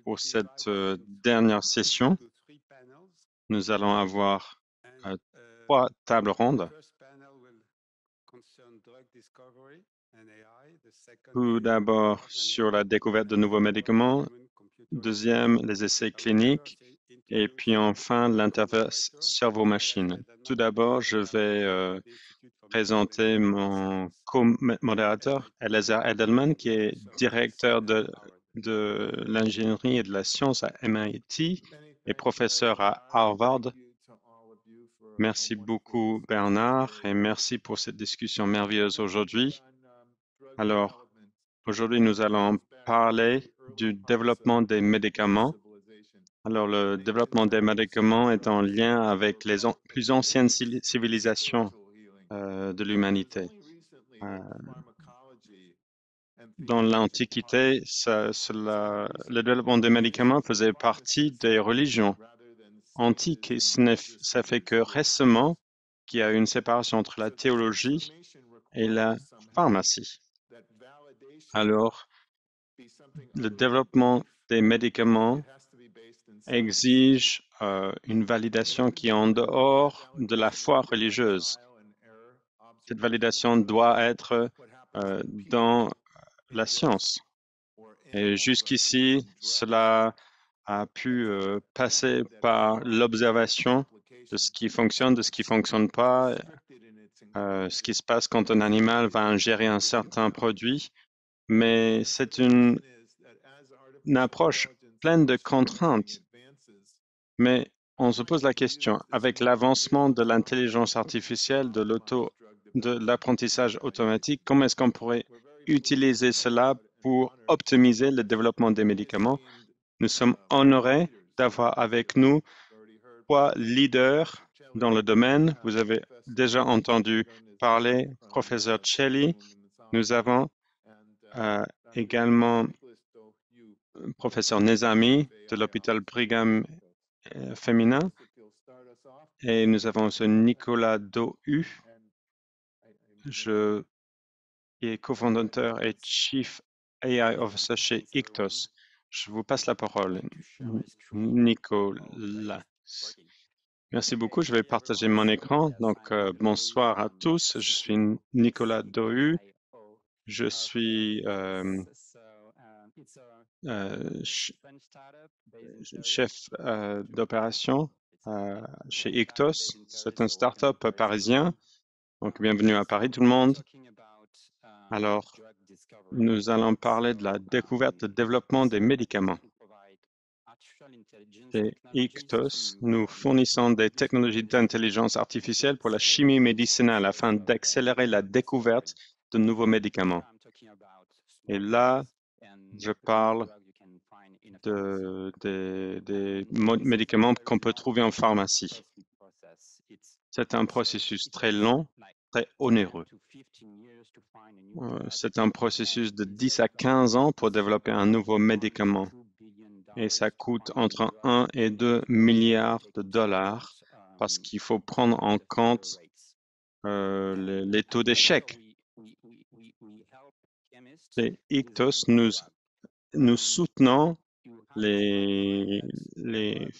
pour cette dernière session. Nous allons avoir 3 tables rondes. Tout d'abord sur la découverte de nouveaux médicaments, deuxième, les essais cliniques, et puis enfin, l'interface cerveau-machine. Tout d'abord, je vais présenter mon co-modérateur, Elazar Edelman, qui est directeur de l'ingénierie et de la science à MIT et professeur à Harvard. Merci beaucoup, Bernard, et merci pour cette discussion merveilleuse aujourd'hui. Alors, aujourd'hui, nous allons parler du développement des médicaments. Alors, le développement des médicaments est en lien avec les plus anciennes civilisations de l'humanité. Dans l'Antiquité, le développement des médicaments faisait partie des religions antiques et ça fait que récemment qu'il y a une séparation entre la théologie et la pharmacie. Alors, le développement des médicaments exige une validation qui est en dehors de la foi religieuse. Cette validation doit être dans la science. Et jusqu'ici, cela a pu passer par l'observation de ce qui fonctionne, de ce qui ne fonctionne pas, ce qui se passe quand un animal va ingérer un certain produit. Mais c'est une approche pleine de contraintes. Mais on se pose la question, avec l'avancement de l'intelligence artificielle, de l'apprentissage automatique, comment est-ce qu'on pourrait utiliser cela pour optimiser le développement des médicaments? Nous sommes honorés d'avoir avec nous 3 leaders dans le domaine. Vous avez déjà entendu parler, professeur Celli. Nous avons également professeur Nezami de l'hôpital Brigham féminin. Et nous avons ce Nicolas Dohu, qui est cofondateur et Chief AI Officer chez Ictos. Je vous passe la parole, Nicolas. Merci beaucoup. Je vais partager mon écran. Donc, bonsoir à tous. Je suis Nicolas Dohu. Je suis chef d'opération chez Ictos. C'est un start-up parisien. Donc, bienvenue à Paris, tout le monde. Alors, nous allons parler de la découverte et développement des médicaments. Chez Ictos, nous fournissons des technologies d'intelligence artificielle pour la chimie médicinale afin d'accélérer la découverte de nouveaux médicaments. Et là, je parle des médicaments qu'on peut trouver en pharmacie. C'est un processus très long, très onéreux. C'est un processus de 10 à 15 ans pour développer un nouveau médicament. Et ça coûte entre 1 et 2 milliards de dollars parce qu'il faut prendre en compte les taux d'échec. Chez Ictos, nous soutenons les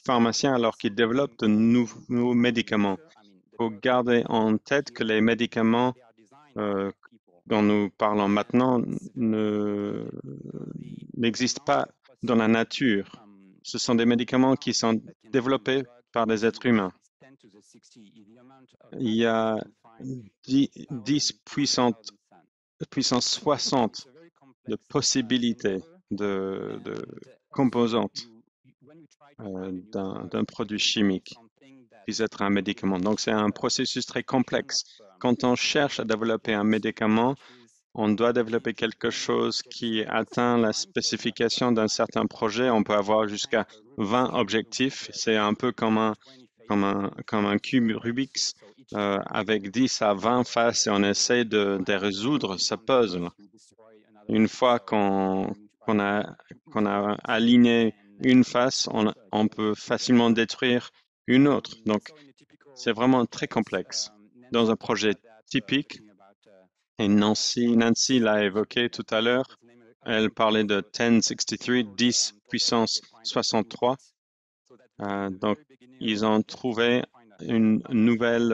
pharmaciens alors qu'ils développent de nouveaux médicaments. Il faut garder en tête que les médicaments dont nous parlons maintenant n'existent pas dans la nature. Ce sont des médicaments qui sont développés par des êtres humains. Il y a 10 puissance 60 de possibilités de composantes d'un produit chimique qui être un médicament. Donc, c'est un processus très complexe. Quand on cherche à développer un médicament, on doit développer quelque chose qui atteint la spécification d'un certain projet. On peut avoir jusqu'à 20 objectifs. C'est un peu comme un cube Rubik's avec 10 à 20 faces et on essaie de résoudre ce puzzle. Une fois qu'on a aligné une face, on peut facilement détruire une autre. Donc, c'est vraiment très complexe. Dans un projet typique, et Nancy l'a évoqué tout à l'heure, elle parlait de 1063, 10 puissance 63. Donc, ils ont trouvé une nouvelle,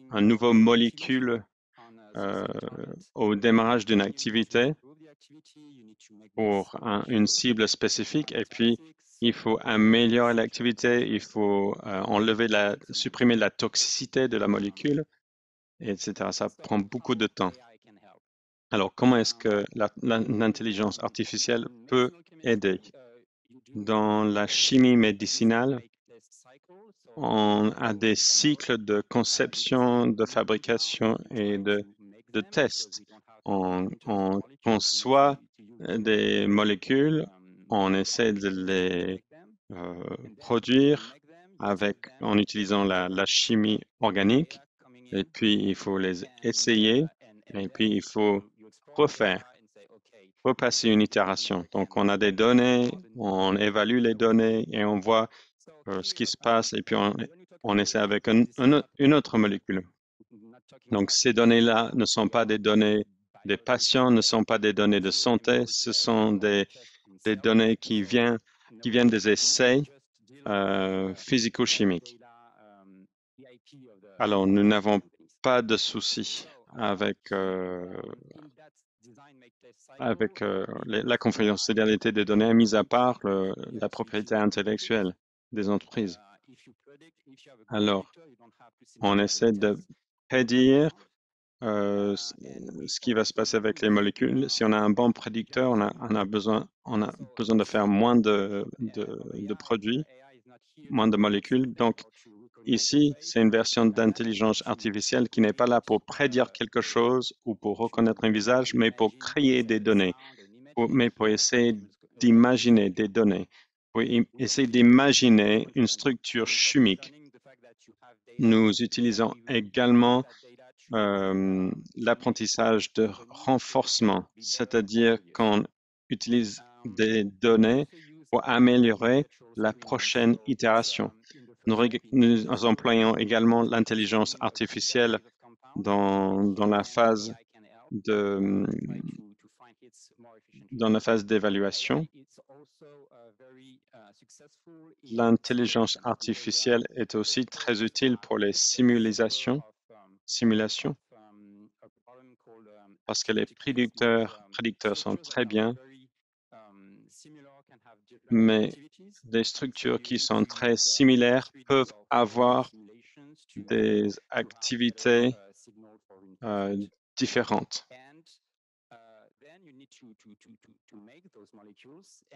un nouveau molécule au démarrage d'une activité pour une cible spécifique, et puis il faut améliorer l'activité, il faut supprimer la toxicité de la molécule, etc. Ça prend beaucoup de temps. Alors, comment est-ce que l'intelligence artificielle peut aider? Dans la chimie médicinale, on a des cycles de conception, de fabrication et de tests. On conçoit des molécules, on essaie de les produire en utilisant la chimie organique, et puis il faut les essayer, et puis il faut repasser une itération. Donc, on a des données, on évalue les données et on voit ce qui se passe, et puis on essaie avec une autre molécule. Donc, ces données-là ne sont pas des données des patients, ne sont pas des données de santé, ce sont des données qui viennent des essais physico-chimiques. Alors, nous n'avons pas de souci avec la confidentialité des données, mis à part la propriété intellectuelle des entreprises. Alors, on essaie de prédire ce qui va se passer avec les molécules. Si on a un bon prédicteur, on a besoin de faire moins de produits, moins de molécules. Donc, ici, c'est une version d'intelligence artificielle qui n'est pas là pour prédire quelque chose ou pour reconnaître un visage, mais pour créer des données, mais pour essayer d'imaginer des données, pour essayer d'imaginer une structure chimique. Nous utilisons également l'apprentissage de renforcement, c'est-à-dire qu'on utilise des données pour améliorer la prochaine itération. Nous employons également l'intelligence artificielle dans la phase d'évaluation. L'intelligence artificielle est aussi très utile pour les simulations, parce que les prédicteurs sont très bien, mais des structures qui sont très similaires peuvent avoir des activités différentes.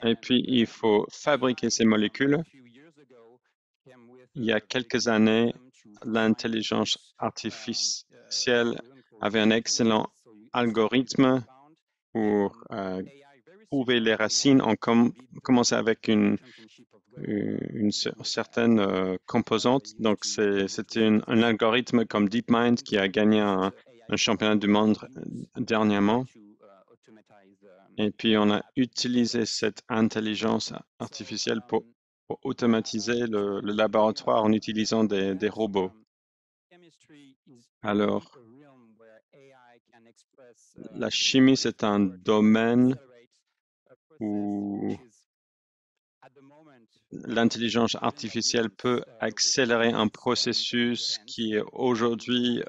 Et puis, il faut fabriquer ces molécules. Il y a quelques années, l'intelligence artificielle avait un excellent algorithme pour trouver les racines. On commençait avec une certaine composante. Donc, c'était un algorithme comme DeepMind qui a gagné un championnat du monde dernièrement. Et puis, on a utilisé cette intelligence artificielle pour automatiser le laboratoire en utilisant des robots. Alors, la chimie, c'est un domaine où l'intelligence artificielle peut accélérer un processus qui est aujourd'hui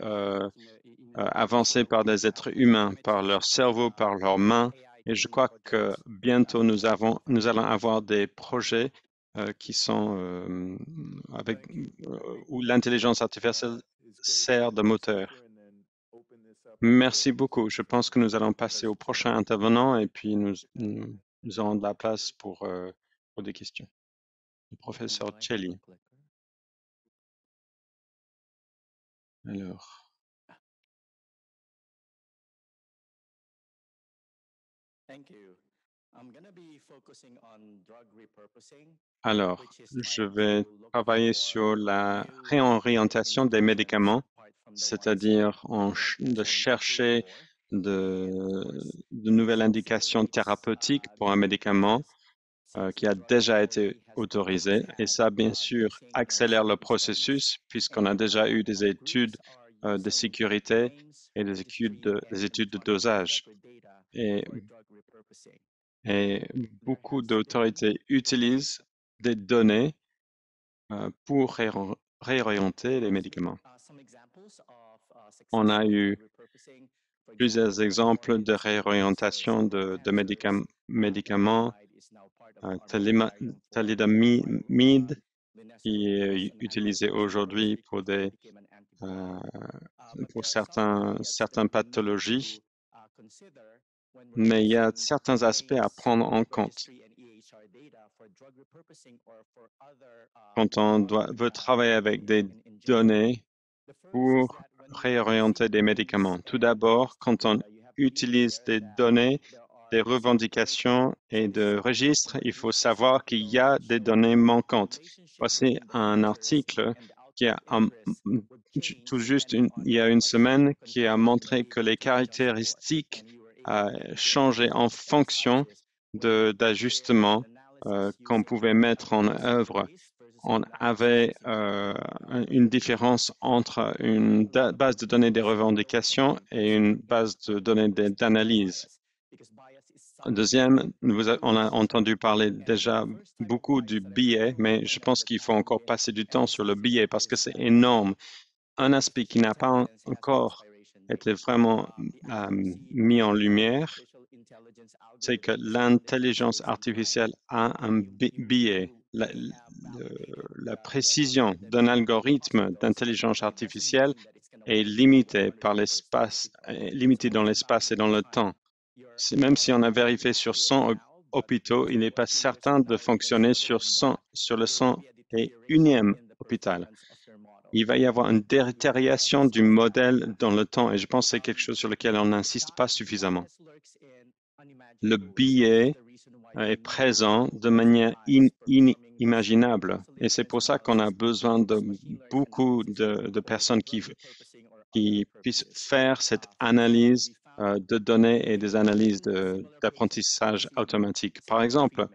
avancé par des êtres humains, par leur cerveau, par leurs mains. Et je crois que bientôt, nous allons avoir des projets qui sont où l'intelligence artificielle sert de moteur. Merci beaucoup. Je pense que nous allons passer au prochain intervenant, et puis nous aurons de la place pour des questions. Le professeur Celli. Alors, je vais travailler sur la réorientation des médicaments, c'est-à-dire de chercher de nouvelles indications thérapeutiques pour un médicament qui a déjà été autorisé. Et ça, bien sûr, accélère le processus puisqu'on a déjà eu des études de sécurité et des études de dosage. Et Et beaucoup d'autorités utilisent des données pour réorienter les médicaments. On a eu plusieurs exemples de réorientation de médicaments, thalidomide, qui est utilisé aujourd'hui euh, pour certaines pathologies, mais il y a certains aspects à prendre en compte. Quand on veut travailler avec des données pour réorienter des médicaments. Tout d'abord, quand on utilise des données, des revendications et de registres, il faut savoir qu'il y a des données manquantes. Voici un article qui a tout juste il y a une semaine qui a montré que les caractéristiques changeaient en fonction d'ajustements qu'on pouvait mettre en œuvre. On avait une différence entre une base de données des revendications et une base de données d'analyse. Deuxième, on a entendu parler déjà beaucoup du biais, mais je pense qu'il faut encore passer du temps sur le biais parce que c'est énorme. Un aspect qui n'a pas encore été vraiment mis en lumière, c'est que l'intelligence artificielle a un biais. La précision d'un algorithme d'intelligence artificielle est limitée par l'espace, limitée dans l'espace et dans le temps. Même si on a vérifié sur 100 hôpitaux, il n'est pas certain de fonctionner sur le 101e hôpital. Il va y avoir une détérioration du modèle dans le temps et je pense que c'est quelque chose sur lequel on n'insiste pas suffisamment. Le biais est présent de manière inimaginable et c'est pour ça qu'on a besoin de beaucoup de personnes qui puissent faire cette analyse de données et des analyses d'apprentissage automatique. Par exemple,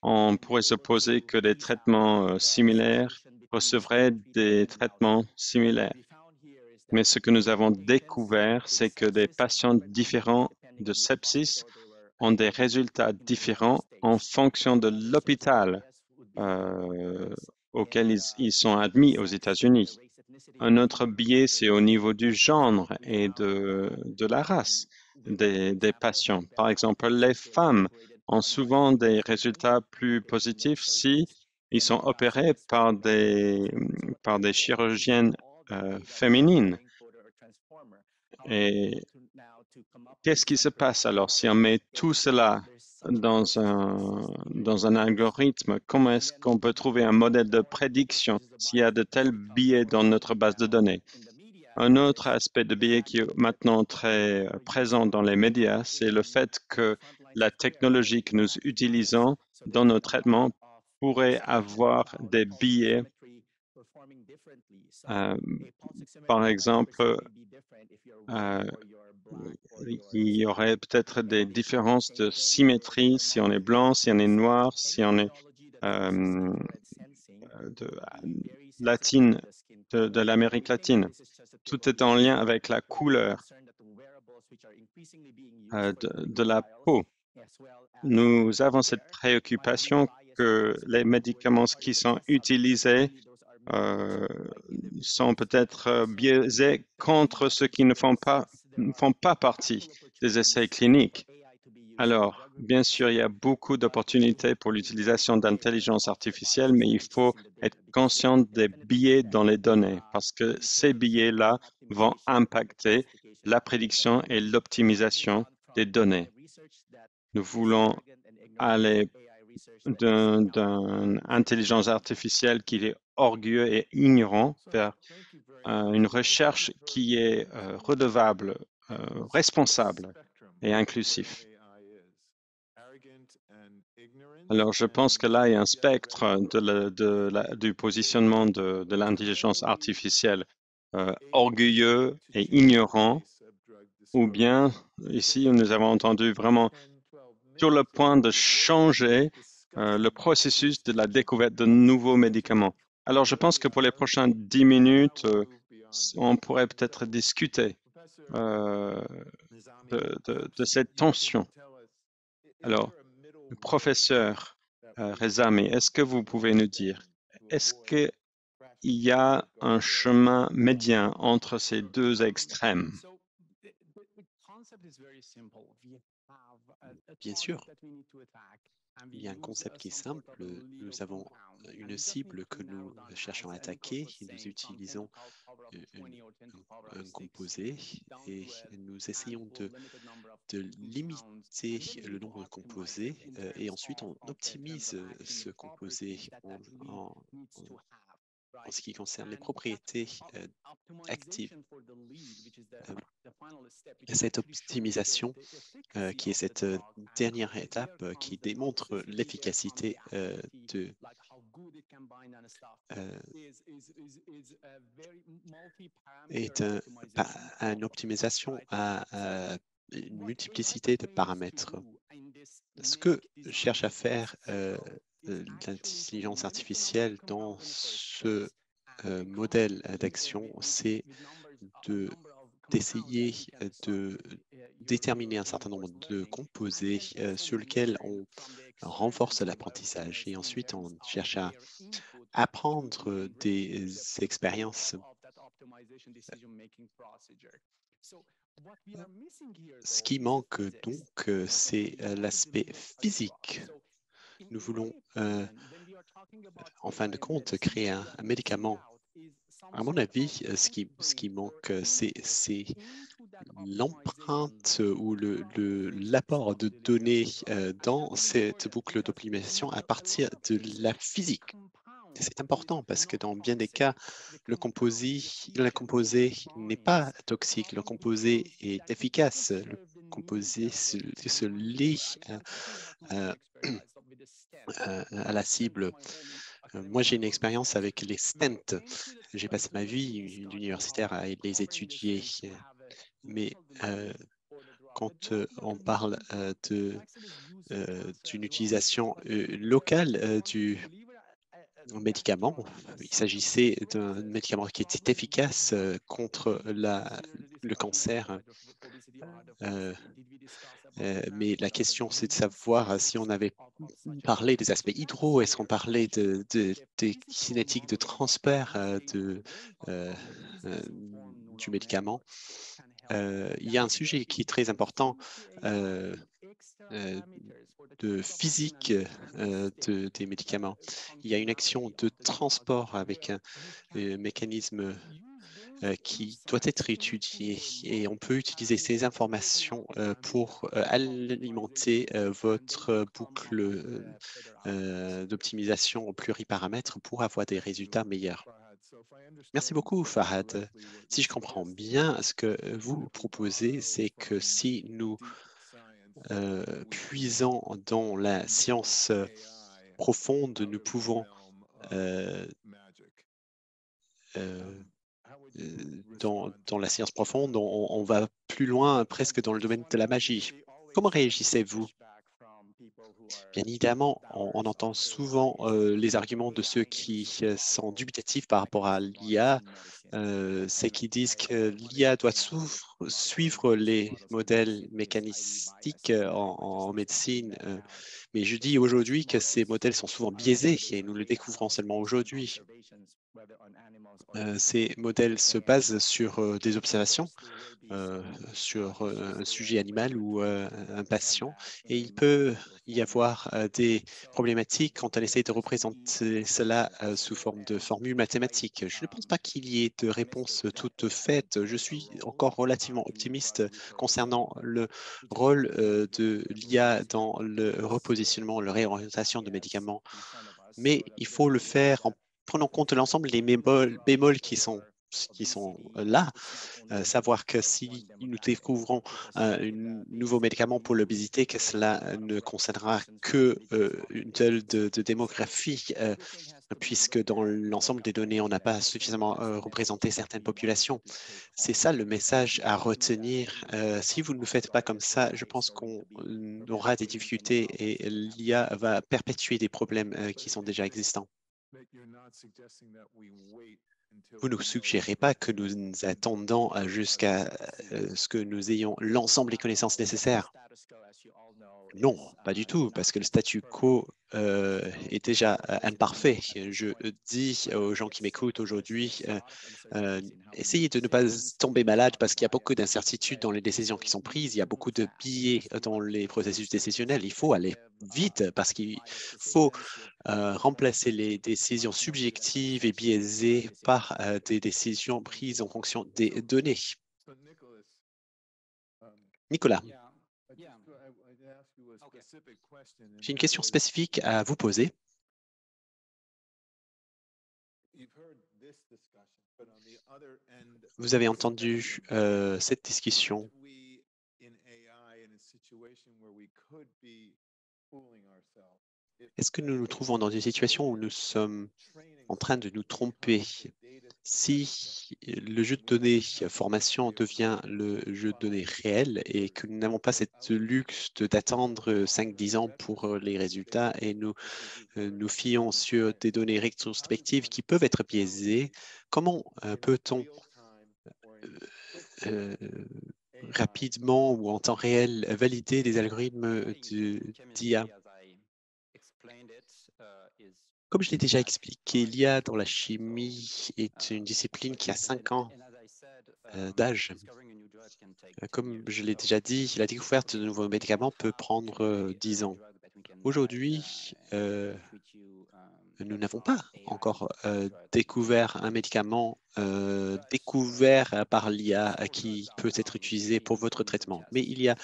on pourrait supposer que des traitements similaires recevraient des traitements similaires. Mais ce que nous avons découvert, c'est que des patients différents de sepsis ont des résultats différents en fonction de l'hôpital euh, auquel ils sont admis aux États-Unis. Un autre biais, c'est au niveau du genre et de la race des patients. Par exemple, les femmes ont souvent des résultats plus positifs si ils sont opérés par des chirurgiennes féminines. Et qu'est-ce qui se passe alors si on met tout cela dans un algorithme? Comment est-ce qu'on peut trouver un modèle de prédiction s'il y a de tels biais dans notre base de données? Un autre aspect de biais qui est maintenant très présent dans les médias, c'est le fait que la technologie que nous utilisons dans nos traitements pourrait avoir des biais. Euh, Par exemple, euh, il y aurait peut-être des différences de symétrie si on est blanc, si on est noir, si on est euh, de, latine, de l'Amérique latine. Tout est en lien avec la couleur de la peau. Nous avons cette préoccupation que les médicaments qui sont utilisés euh, sont peut-être biaisés contre ceux qui ne font pas partie des essais cliniques. Alors, bien sûr, il y a beaucoup d'opportunités pour l'utilisation d'intelligence artificielle, mais il faut être conscient des biais dans les données parce que ces biais-là vont impacter la prédiction et l'optimisation des données. Nous voulons aller d'une intelligence artificielle qui est orgueilleuse et ignorant vers une recherche qui est redevable, responsable et inclusif. Alors, je pense que là, il y a un spectre du positionnement de l'intelligence artificielle orgueilleux et ignorant, ou bien ici, nous avons entendu vraiment sur le point de changer le processus de la découverte de nouveaux médicaments. Alors, je pense que pour les prochaines 10 minutes, on pourrait peut-être discuter euh, de cette tension. Alors, Professeur Rezami, est-ce que vous pouvez nous dire, est-ce qu'il y a un chemin médian entre ces deux extrêmes? Bien sûr, il y a un concept qui est simple. Nous avons une cible que nous cherchons à attaquer et nous utilisons un composé et nous essayons de limiter le nombre de composés et ensuite on optimise ce composé en ce qui concerne les propriétés actives. Cette optimisation, qui est cette dernière étape qui démontre l'efficacité de euh, est une optimisation à une multiplicité de paramètres. Ce que cherche à faire l'intelligence artificielle dans ce modèle d'action, c'est d'essayer de déterminer un certain nombre de composés sur lesquels on renforce l'apprentissage et ensuite on cherche à apprendre des expériences. Ce qui manque donc, c'est l'aspect physique. Nous voulons, en fin de compte, créer un médicament. À mon avis, ce qui manque, c'est l'empreinte ou l'apport de données dans cette boucle d'optimisation à partir de la physique. C'est important parce que dans bien des cas, le composé n'est pas toxique, le composé est efficace, le composé se lie à, à la cible. Moi, j'ai une expérience avec les stents. J'ai passé ma vie universitaire à les étudier, mais quand on parle d'une utilisation locale du médicament, il s'agissait d'un médicament qui était efficace contre le cancer. Mais la question, c'est de savoir si on avait parlé des aspects hydro, est-ce qu'on parlait des cinétiques de transfert euh, euh, du médicament. Il y a un sujet qui est très important euh, de physique des médicaments. Il y a une action de transport avec un mécanisme qui doit être étudié et on peut utiliser ces informations pour alimenter votre boucle d'optimisation au pluriparamètre pour avoir des résultats meilleurs. Merci beaucoup, Fahad. Si je comprends bien, ce que vous proposez, c'est que si nous puisons dans la science profonde, nous pouvons euh, euh, dans la science profonde, on va plus loin, presque dans le domaine de la magie. Comment réagissez-vous? Bien évidemment, on entend souvent les arguments de ceux qui sont dubitatifs par rapport à l'IA, c'est qu'ils disent que l'IA doit suivre les modèles mécanistiques en médecine. Mais je dis aujourd'hui que ces modèles sont souvent biaisés et nous le découvrons seulement aujourd'hui. Ces modèles se basent sur des observations, sur un sujet animal ou un patient, et il peut y avoir des problématiques quand on essaie de représenter cela sous forme de formules mathématiques. Je ne pense pas qu'il y ait de réponse toute faite. Je suis encore relativement optimiste concernant le rôle de l'IA dans le repositionnement, la réorientation de médicaments, mais il faut le faire en prenant en compte l'ensemble des bémols qui sont là, savoir que si nous découvrons un nouveau médicament pour l'obésité, que cela ne concernera que une telle de démographie, puisque dans l'ensemble des données, on n'a pas suffisamment représenté certaines populations. C'est ça le message à retenir. Si vous ne le faites pas comme ça, je pense qu'on aura des difficultés et l'IA va perpétuer des problèmes qui sont déjà existants. Vous ne suggérez pas que nous attendons jusqu'à ce que nous ayons l'ensemble des connaissances nécessaires. Non, pas du tout, parce que le statu quo est déjà imparfait. Je dis aux gens qui m'écoutent aujourd'hui, essayez de ne pas tomber malade parce qu'il y a beaucoup d'incertitudes dans les décisions qui sont prises, il y a beaucoup de biais dans les processus décisionnels. Il faut aller vite parce qu'il faut remplacer les décisions subjectives et biaisées par des décisions prises en fonction des données. Nicolas, j'ai une question spécifique à vous poser. Vous avez entendu cette discussion. Est-ce que nous nous trouvons dans une situation où nous sommes en train de nous tromper? Si le jeu de données formation devient le jeu de données réel et que nous n'avons pas cette luxe d'attendre 5-10 ans pour les résultats et nous fions sur des données rétrospectives qui peuvent être biaisées, comment peut-on euh, rapidement ou en temps réel valider des algorithmes d'IA? Comme je l'ai déjà expliqué, l'IA dans la chimie est une discipline qui a 5 ans d'âge. Comme je l'ai déjà dit, la découverte de nouveaux médicaments peut prendre 10 ans. Aujourd'hui, nous n'avons pas encore découvert un médicament découvert par l'IA qui peut être utilisé pour votre traitement. Mais il y a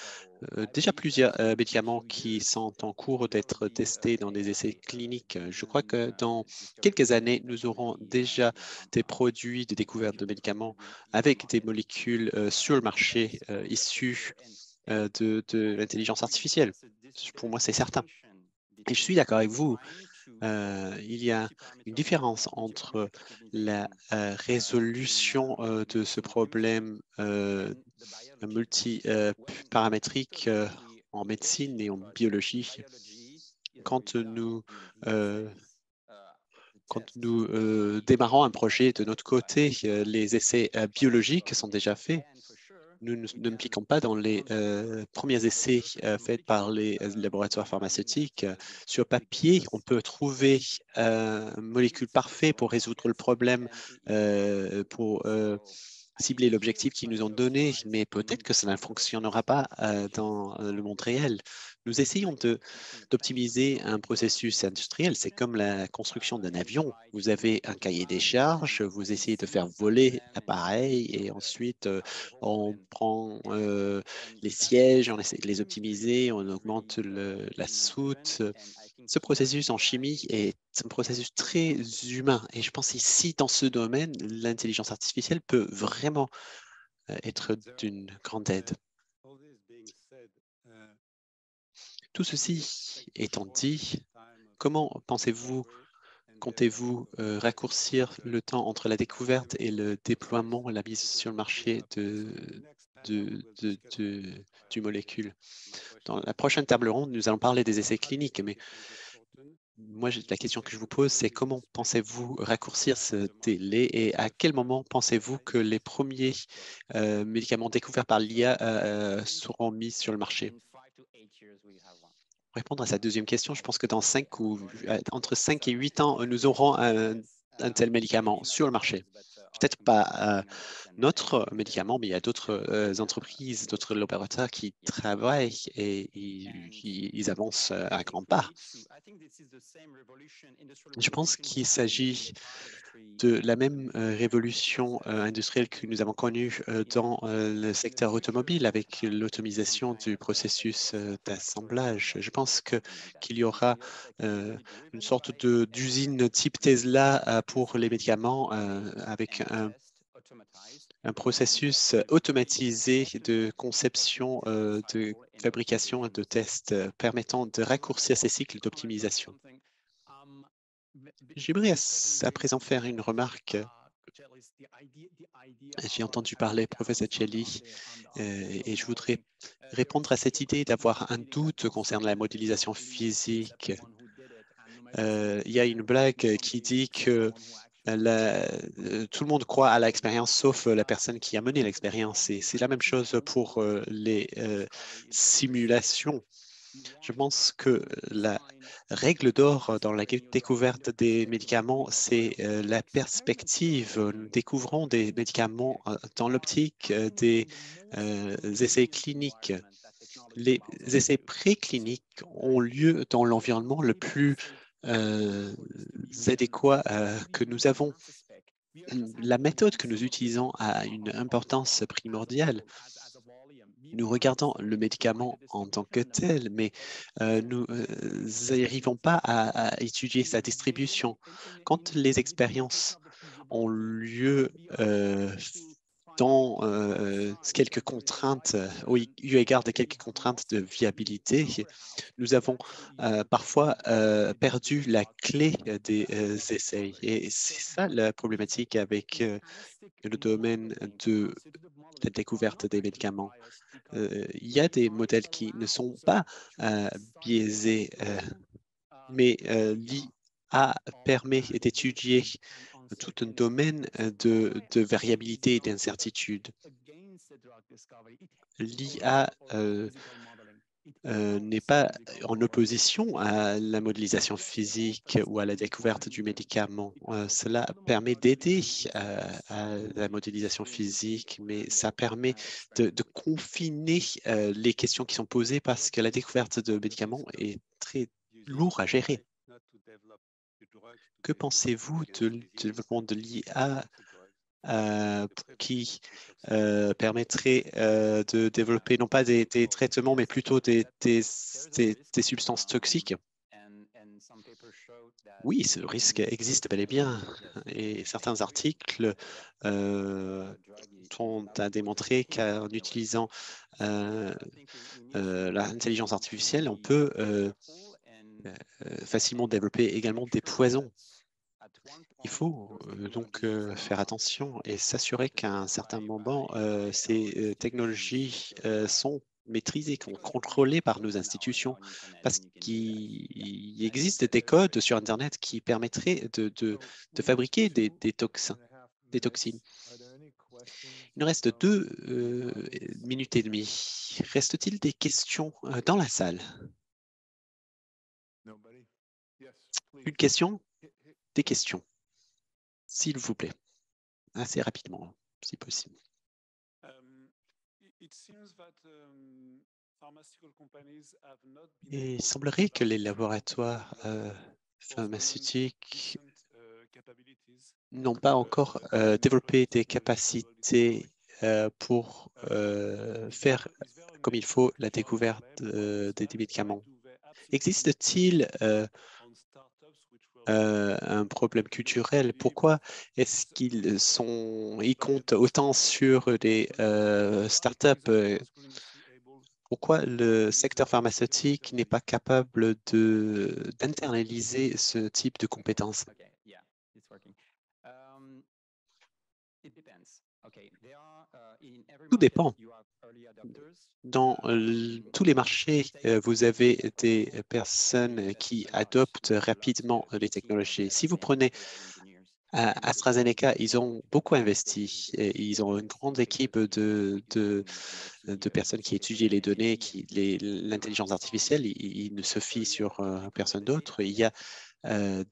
déjà plusieurs médicaments qui sont en cours d'être testés dans des essais cliniques. Je crois que dans quelques années, nous aurons déjà des produits de découverte de médicaments avec des molécules sur le marché issues de l'intelligence artificielle. Pour moi, c'est certain. Et je suis d'accord avec vous. Il y a une différence entre la résolution de ce problème multiparamétrique en médecine et en biologie euh, quand nous démarrons un projet de notre côté, les essais biologiques sont déjà faits. Nous ne impliquons pas dans les premiers essais faits par les laboratoires pharmaceutiques. Sur papier, on peut trouver une molécule parfaite pour résoudre le problème, pour cibler l'objectif qu'ils nous ont donné, mais peut-être que ça ne fonctionnera pas dans le monde réel. Nous essayons d'optimiser un processus industriel. C'est comme la construction d'un avion. Vous avez un cahier des charges, vous essayez de faire voler l'appareil et ensuite on prend les sièges, on essaie de les optimiser, on augmente la soute. Ce processus en chimie est un processus très humain et je pense ici, dans ce domaine, l'intelligence artificielle peut vraiment être d'une grande aide. Tout ceci étant dit, comment comptez-vous raccourcir le temps entre la découverte et le déploiement, la mise sur le marché du molécule? Dans la prochaine table ronde, nous allons parler des essais cliniques, mais moi, la question que je vous pose, c'est comment pensez-vous raccourcir ce délai et à quel moment pensez-vous que les premiers médicaments découverts par l'IA seront mis sur le marché? Pour répondre à sa deuxième question, je pense que dans entre 5 et 8 ans, nous aurons un tel médicament sur le marché. Peut-être pas notre médicament, mais il y a d'autres entreprises, d'autres laboratoires qui travaillent et ils avancent à grands pas. Je pense qu'il s'agit de la même révolution industrielle que nous avons connue dans le secteur automobile avec l'automatisation du processus d'assemblage. Je pense qu'il y aura une sorte d'usine type Tesla pour les médicaments avec un processus automatisé de conception, de fabrication et de tests permettant de raccourcir ces cycles d'optimisation. J'aimerais à présent faire une remarque. J'ai entendu parler, professeur Celli, et je voudrais répondre à cette idée d'avoir un doute concernant la modélisation physique. Il y a une blague qui dit que tout le monde croit à l'expérience sauf la personne qui a mené l'expérience. Et c'est la même chose pour les simulations. Je pense que la règle d'or dans la découverte des médicaments, c'est la perspective. Nous découvrons des médicaments dans l'optique des essais cliniques. Les essais précliniques ont lieu dans l'environnement le plus euh, adéquat que nous avons. La méthode que nous utilisons a une importance primordiale. Nous regardons le médicament en tant que tel, mais nous n'arrivons pas à étudier sa distribution. Quand les expériences ont lieu dans quelques contraintes, eu égard de quelques contraintes de viabilité, nous avons parfois perdu la clé des essais. Et c'est ça la problématique avec le domaine de la découverte des médicaments. Il y a des modèles qui ne sont pas biaisés, mais l'IA permet d'étudier tout un domaine de variabilité et d'incertitude. L'IA n'est pas en opposition à la modélisation physique ou à la découverte du médicament. Cela permet d'aider à la modélisation physique, mais ça permet de confiner les questions qui sont posées parce que la découverte de médicaments est très lourd à gérer. Que pensez-vous du développement de l'IA qui permettrait de développer non pas des traitements, mais plutôt des substances toxiques? Oui, ce risque existe bel et bien. Et certains articles sont à démontrer qu'en utilisant l'intelligence artificielle, on peut facilement développer également des poisons. Il faut donc faire attention et s'assurer qu'à un certain moment, ces technologies sont maîtrisées, contrôlées par nos institutions, parce qu'il existe des codes sur Internet qui permettraient de fabriquer des toxins, des toxines. Il nous reste 2 minutes et demie. Reste-t-il des questions dans la salle? Une question? Des questions, s'il vous plaît, assez rapidement, si possible. Et il semblerait que les laboratoires pharmaceutiques n'ont pas encore développé des capacités pour faire comme il faut la découverte des médicaments. Existe-t-il un problème culturel? Pourquoi est-ce ils comptent autant sur des startups? Pourquoi le secteur pharmaceutique n'est pas capable d'internaliser ce type de compétences? Tout dépend. Dans tous les marchés, vous avez des personnes qui adoptent rapidement les technologies. Si vous prenez AstraZeneca, ils ont beaucoup investi. Et ils ont une grande équipe de personnes qui étudient les données, l'intelligence artificielle. Ils ne se fient sur personne d'autre. Il y a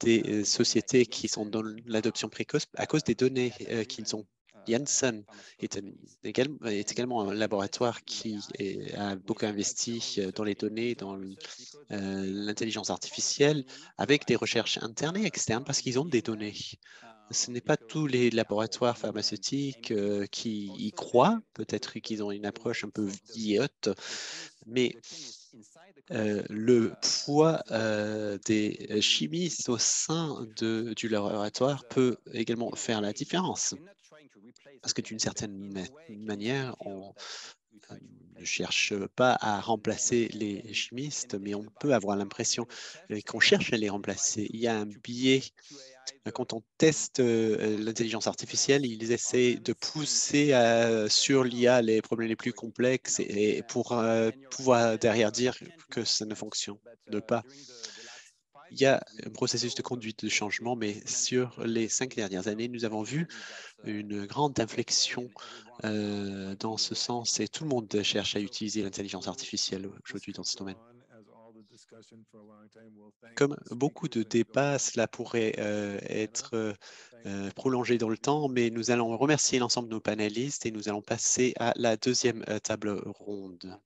des sociétés qui sont dans l'adoption précoce à cause des données qu'ils ont. Janssen est également un laboratoire qui a beaucoup investi dans les données, dans l'intelligence artificielle, avec des recherches internes et externes parce qu'ils ont des données. Ce n'est pas tous les laboratoires pharmaceutiques qui y croient. Peut-être qu'ils ont une approche un peu vieillotte, mais le poids des chimistes au sein du laboratoire peut également faire la différence. Parce que d'une certaine manière, on ne cherche pas à remplacer les chimistes, mais on peut avoir l'impression qu'on cherche à les remplacer. Il y a un biais. Quand on teste l'intelligence artificielle, ils essaient de pousser sur l'IA les problèmes les plus complexes et pour pouvoir derrière dire que ça ne fonctionne pas. Il y a un processus de conduite de changement, mais sur les 5 dernières années, nous avons vu une grande inflexion dans ce sens et tout le monde cherche à utiliser l'intelligence artificielle aujourd'hui dans ce domaine. Comme beaucoup de débats, cela pourrait être prolongé dans le temps, mais nous allons remercier l'ensemble de nos panélistes et nous allons passer à la deuxième table ronde.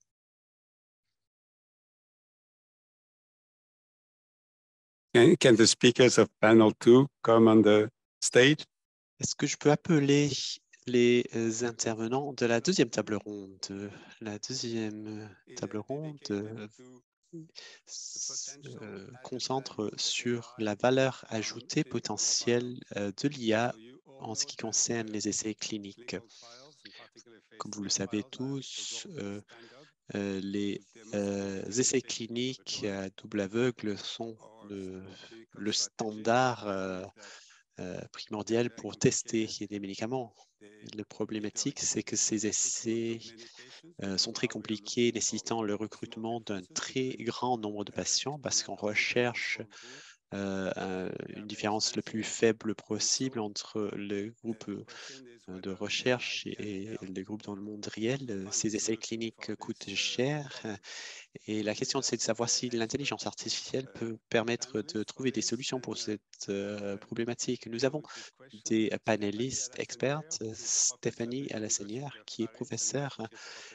Can the speakers of panel 2 come on the stage? Est-ce que je peux appeler les intervenants de la deuxième table ronde? La deuxième table ronde se concentre sur la valeur ajoutée potentielle de l'IA en ce qui concerne les essais cliniques. Comme vous le savez tous, les essais cliniques à double aveugle sont le standard primordial pour tester des médicaments. Le problématique, c'est que ces essais sont très compliqués, nécessitant le recrutement d'un très grand nombre de patients parce qu'on recherche une différence le plus faible possible entre le groupe de recherche et les groupes dans le monde réel. Ces essais cliniques coûtent cher et la question, c'est de savoir si l'intelligence artificielle peut permettre de trouver des solutions pour cette problématique. Nous avons des panélistes expertes, Stéphanie Alassanière, qui est professeure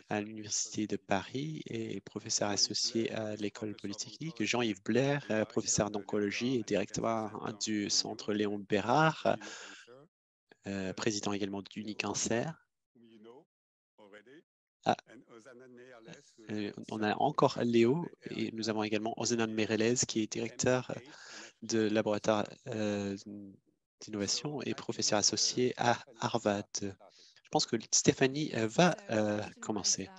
à l'Université de Paris et professeur associé à l'École polytechnique, Jean-Yves Blair, professeur d'oncologie et directeur du Centre Léon Bérard, président également d'Unicancer. Ah, on a encore Léo et nous avons également Ozenan Merelez qui est directeur de laboratoire d'innovation et professeur associé à Harvard. Je pense que Stéphanie va commencer.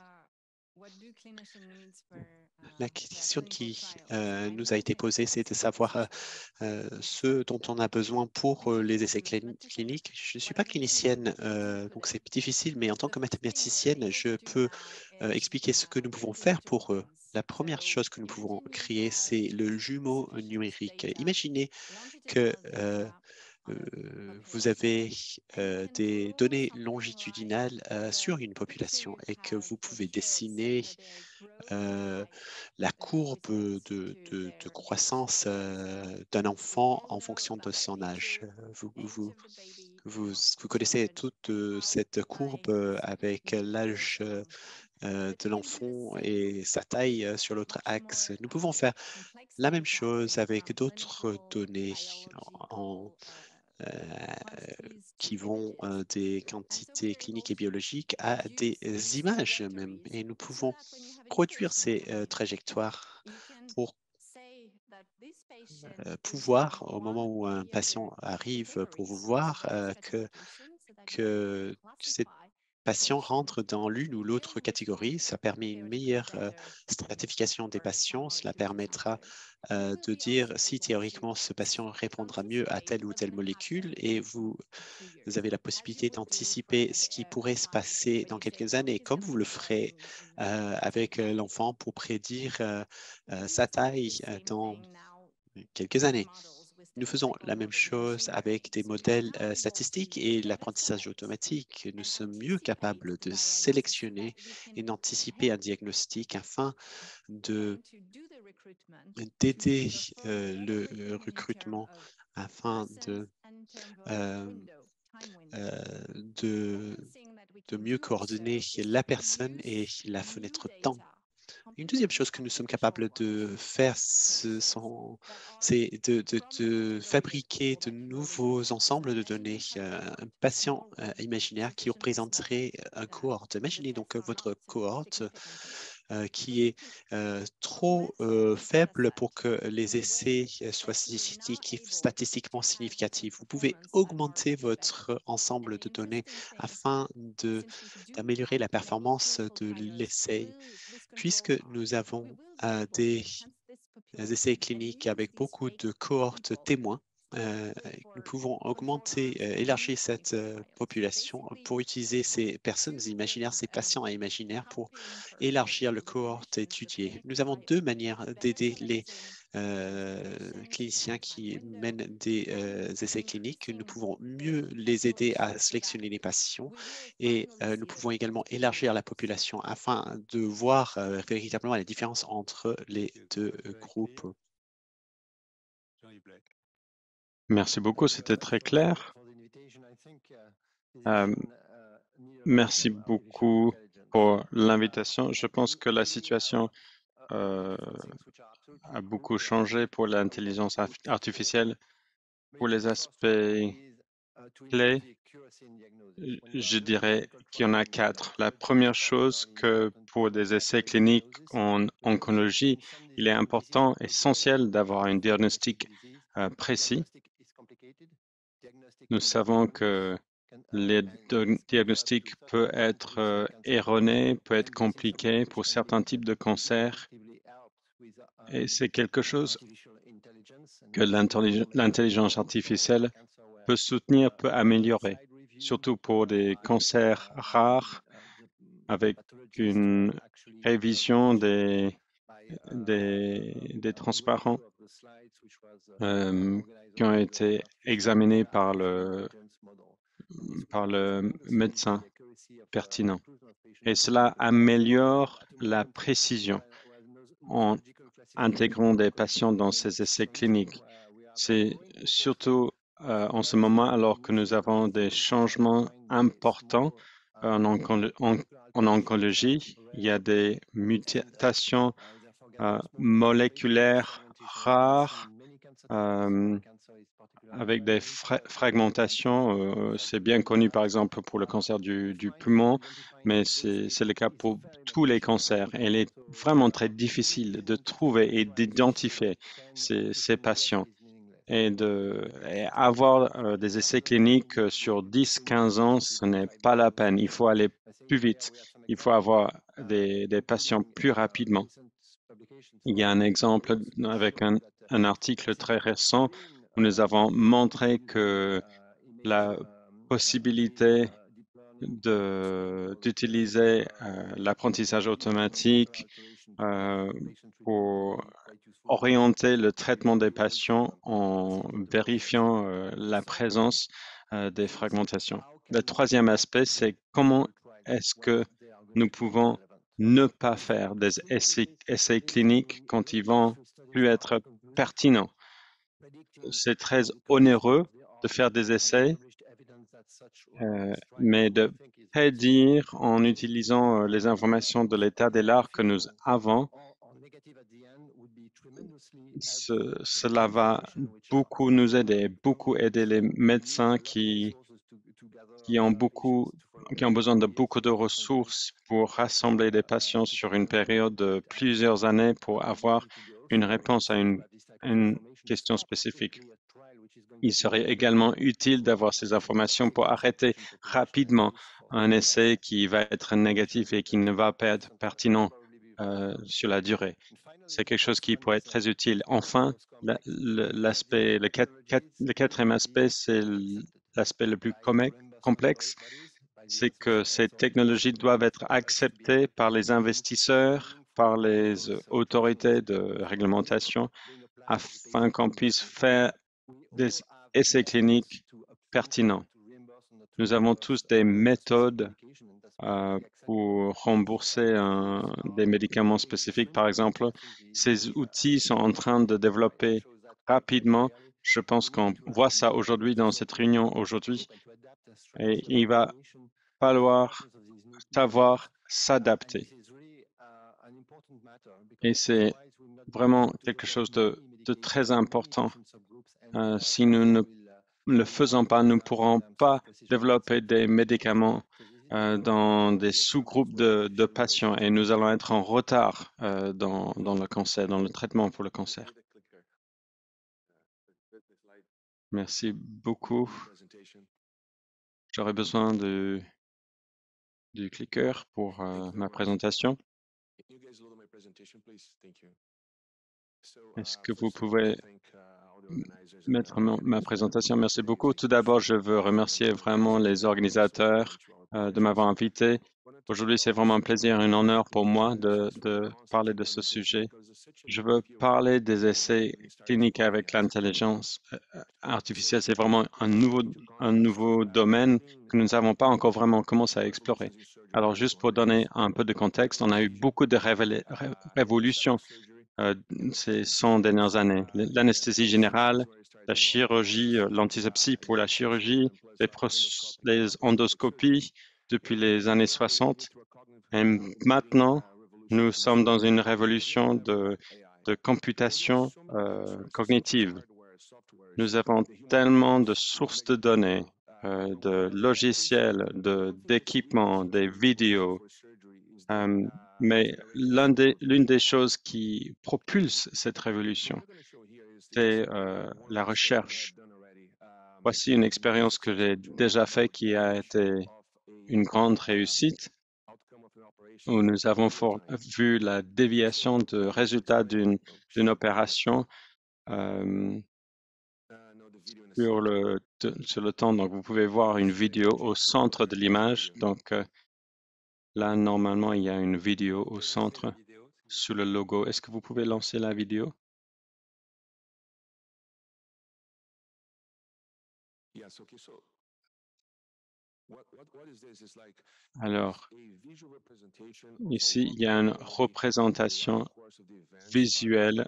La question qui nous a été posée, c'est de savoir ce dont on a besoin pour les essais cliniques. Je ne suis pas clinicienne, donc c'est difficile, mais en tant que mathématicienne, je peux expliquer ce que nous pouvons faire pour eux. La première chose que nous pouvons créer, c'est le jumeau numérique. Imaginez que vous avez des données longitudinales sur une population et que vous pouvez dessiner la courbe de croissance d'un enfant en fonction de son âge. Vous connaissez toute cette courbe avec l'âge de l'enfant et sa taille sur l'autre axe. Nous pouvons faire la même chose avec d'autres données en, qui vont des quantités cliniques et biologiques à des images même. Et nous pouvons produire ces trajectoires pour pouvoir, au moment où un patient arrive pour vous voir, que cet patient rentre dans l'une ou l'autre catégorie. Ça permet une meilleure stratification des patients. Cela permettra de dire si théoriquement ce patient répondra mieux à telle ou telle molécule et vous avez la possibilité d'anticiper ce qui pourrait se passer dans quelques années, comme vous le ferez avec l'enfant pour prédire sa taille dans quelques années. Nous faisons la même chose avec des modèles statistiques et l'apprentissage automatique. Nous sommes mieux capables de sélectionner et d'anticiper un diagnostic afin d'aider le recrutement, afin de, de mieux coordonner la personne et la fenêtre temps. Une deuxième chose que nous sommes capables de faire, c'est de fabriquer de nouveaux ensembles de données. Un patient imaginaire qui représenterait un cohorte. Imaginez donc votre cohorte qui est trop faible pour que les essais soient statistiquement significatifs. Vous pouvez augmenter votre ensemble de données afin d'améliorer la performance de l'essai. Puisque nous avons des essais cliniques avec beaucoup de cohortes témoins, nous pouvons augmenter, élargir cette population pour utiliser ces personnes imaginaires, ces patients imaginaires pour élargir le cohorte étudié. Nous avons deux manières d'aider les cliniciens qui mènent des essais cliniques, nous pouvons mieux les aider à sélectionner les patients et nous pouvons également élargir la population afin de voir véritablement la différence entre les deux groupes. Merci beaucoup, c'était très clair. Merci beaucoup pour l'invitation. Je pense que la situation a beaucoup changé pour l'intelligence artificielle. Pour les aspects clés, je dirais qu'il y en a 4. La première chose, que pour des essais cliniques en oncologie, il est important, essentiel d'avoir un diagnostic précis. Nous savons que le diagnostic peut être erroné, peut être compliqué pour certains types de cancers. Et c'est quelque chose que l'intelligence artificielle peut soutenir, peut améliorer, surtout pour des cancers rares, avec une révision des transparents qui ont été examinés par le médecin pertinent. Et cela améliore la précision en intégrant des patients dans ces essais cliniques. C'est surtout en ce moment, alors que nous avons des changements importants en oncologie, il y a des mutations moléculaires rares avec des fragmentations. C'est bien connu, par exemple, pour le cancer du poumon, mais c'est le cas pour tous les cancers. Il est vraiment très difficile de trouver et d'identifier ces patients. Et avoir des essais cliniques sur 10-15 ans, ce n'est pas la peine. Il faut aller plus vite. Il faut avoir des patients plus rapidement. Il y a un exemple avec un article très récent où nous avons montré que la possibilité d'utiliser l'apprentissage automatique pour orienter le traitement des patients en vérifiant la présence des fragmentations. Le troisième aspect, c'est comment est-ce que nous pouvons ne pas faire des essais cliniques quand ils vont plus être pertinents. C'est très onéreux de faire des essais, mais de prédire en utilisant les informations de l'état de l'art que nous avons, cela va beaucoup nous aider, beaucoup aider les médecins qui ont besoin de beaucoup de ressources pour rassembler des patients sur une période de plusieurs années pour avoir une réponse à une question spécifique. Il serait également utile d'avoir ces informations pour arrêter rapidement un essai qui va être négatif et qui ne va pas être pertinent sur la durée. C'est quelque chose qui pourrait être très utile. Enfin, le quatrième aspect, c'est l'aspect le plus complexe, c'est que ces technologies doivent être acceptées par les investisseurs, par les autorités de réglementation, afin qu'on puisse faire des essais cliniques pertinents. Nous avons tous des méthodes pour rembourser des médicaments spécifiques, par exemple. Ces outils sont en train de développer rapidement. Je pense qu'on voit ça aujourd'hui dans cette réunion aujourd'hui. Et il va falloir savoir s'adapter. Et c'est vraiment quelque chose de très important. Si nous ne le faisons pas, nous ne pourrons pas développer des médicaments dans des sous-groupes de patients et nous allons être en retard dans le cancer, dans le traitement pour le cancer. Merci beaucoup. J'aurais besoin du clicker pour ma présentation. Est-ce que vous pouvez mettre ma présentation? Merci beaucoup. Tout d'abord, je veux remercier vraiment les organisateurs de m'avoir invité Aujourd'hui, c'est vraiment un plaisir et un honneur pour moi de parler de ce sujet. Je veux parler des essais cliniques avec l'intelligence artificielle. C'est vraiment un nouveau domaine que nous n'avons pas encore vraiment commencé à explorer. Alors, juste pour donner un peu de contexte, on a eu beaucoup de révolutions ces 100 dernières années. L'anesthésie générale, la chirurgie, l'antisepsie pour la chirurgie, les endoscopies depuis les années 60. Et maintenant, nous sommes dans une révolution de computation cognitive. Nous avons tellement de sources de données, de logiciels, d'équipements, des vidéos. Mais l'une des choses qui propulse cette révolution, c'est la recherche. Voici une expérience que j'ai déjà faite qui a été une grande réussite, où nous avons vu la déviation de résultats d'une opération sur le temps. Donc, vous pouvez voir une vidéo au centre de l'image. Donc, là, normalement, il y a une vidéo au centre sous le logo. Est-ce que vous pouvez lancer la vidéo? Alors, ici, il y a une représentation visuelle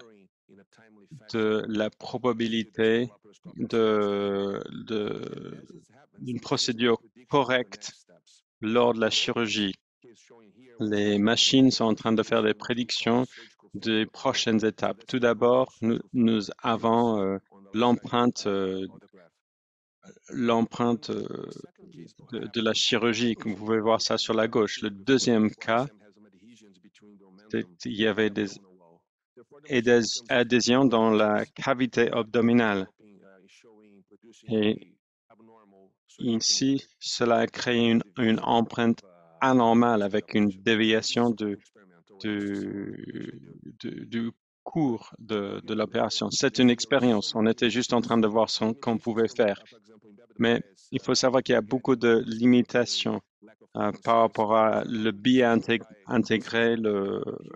de la probabilité d'une procédure correcte lors de la chirurgie. Les machines sont en train de faire des prédictions des prochaines étapes. Tout d'abord, nous avons l'empreinte de la chirurgie. Vous pouvez voir ça sur la gauche. Le deuxième cas, il y avait des adhésions dans la cavité abdominale. Et ici, cela a créé une empreinte anormale avec une déviation du cours de l'opération. C'est une expérience. On était juste en train de voir ce qu'on pouvait faire. Mais il faut savoir qu'il y a beaucoup de limitations par rapport à le biais intégré,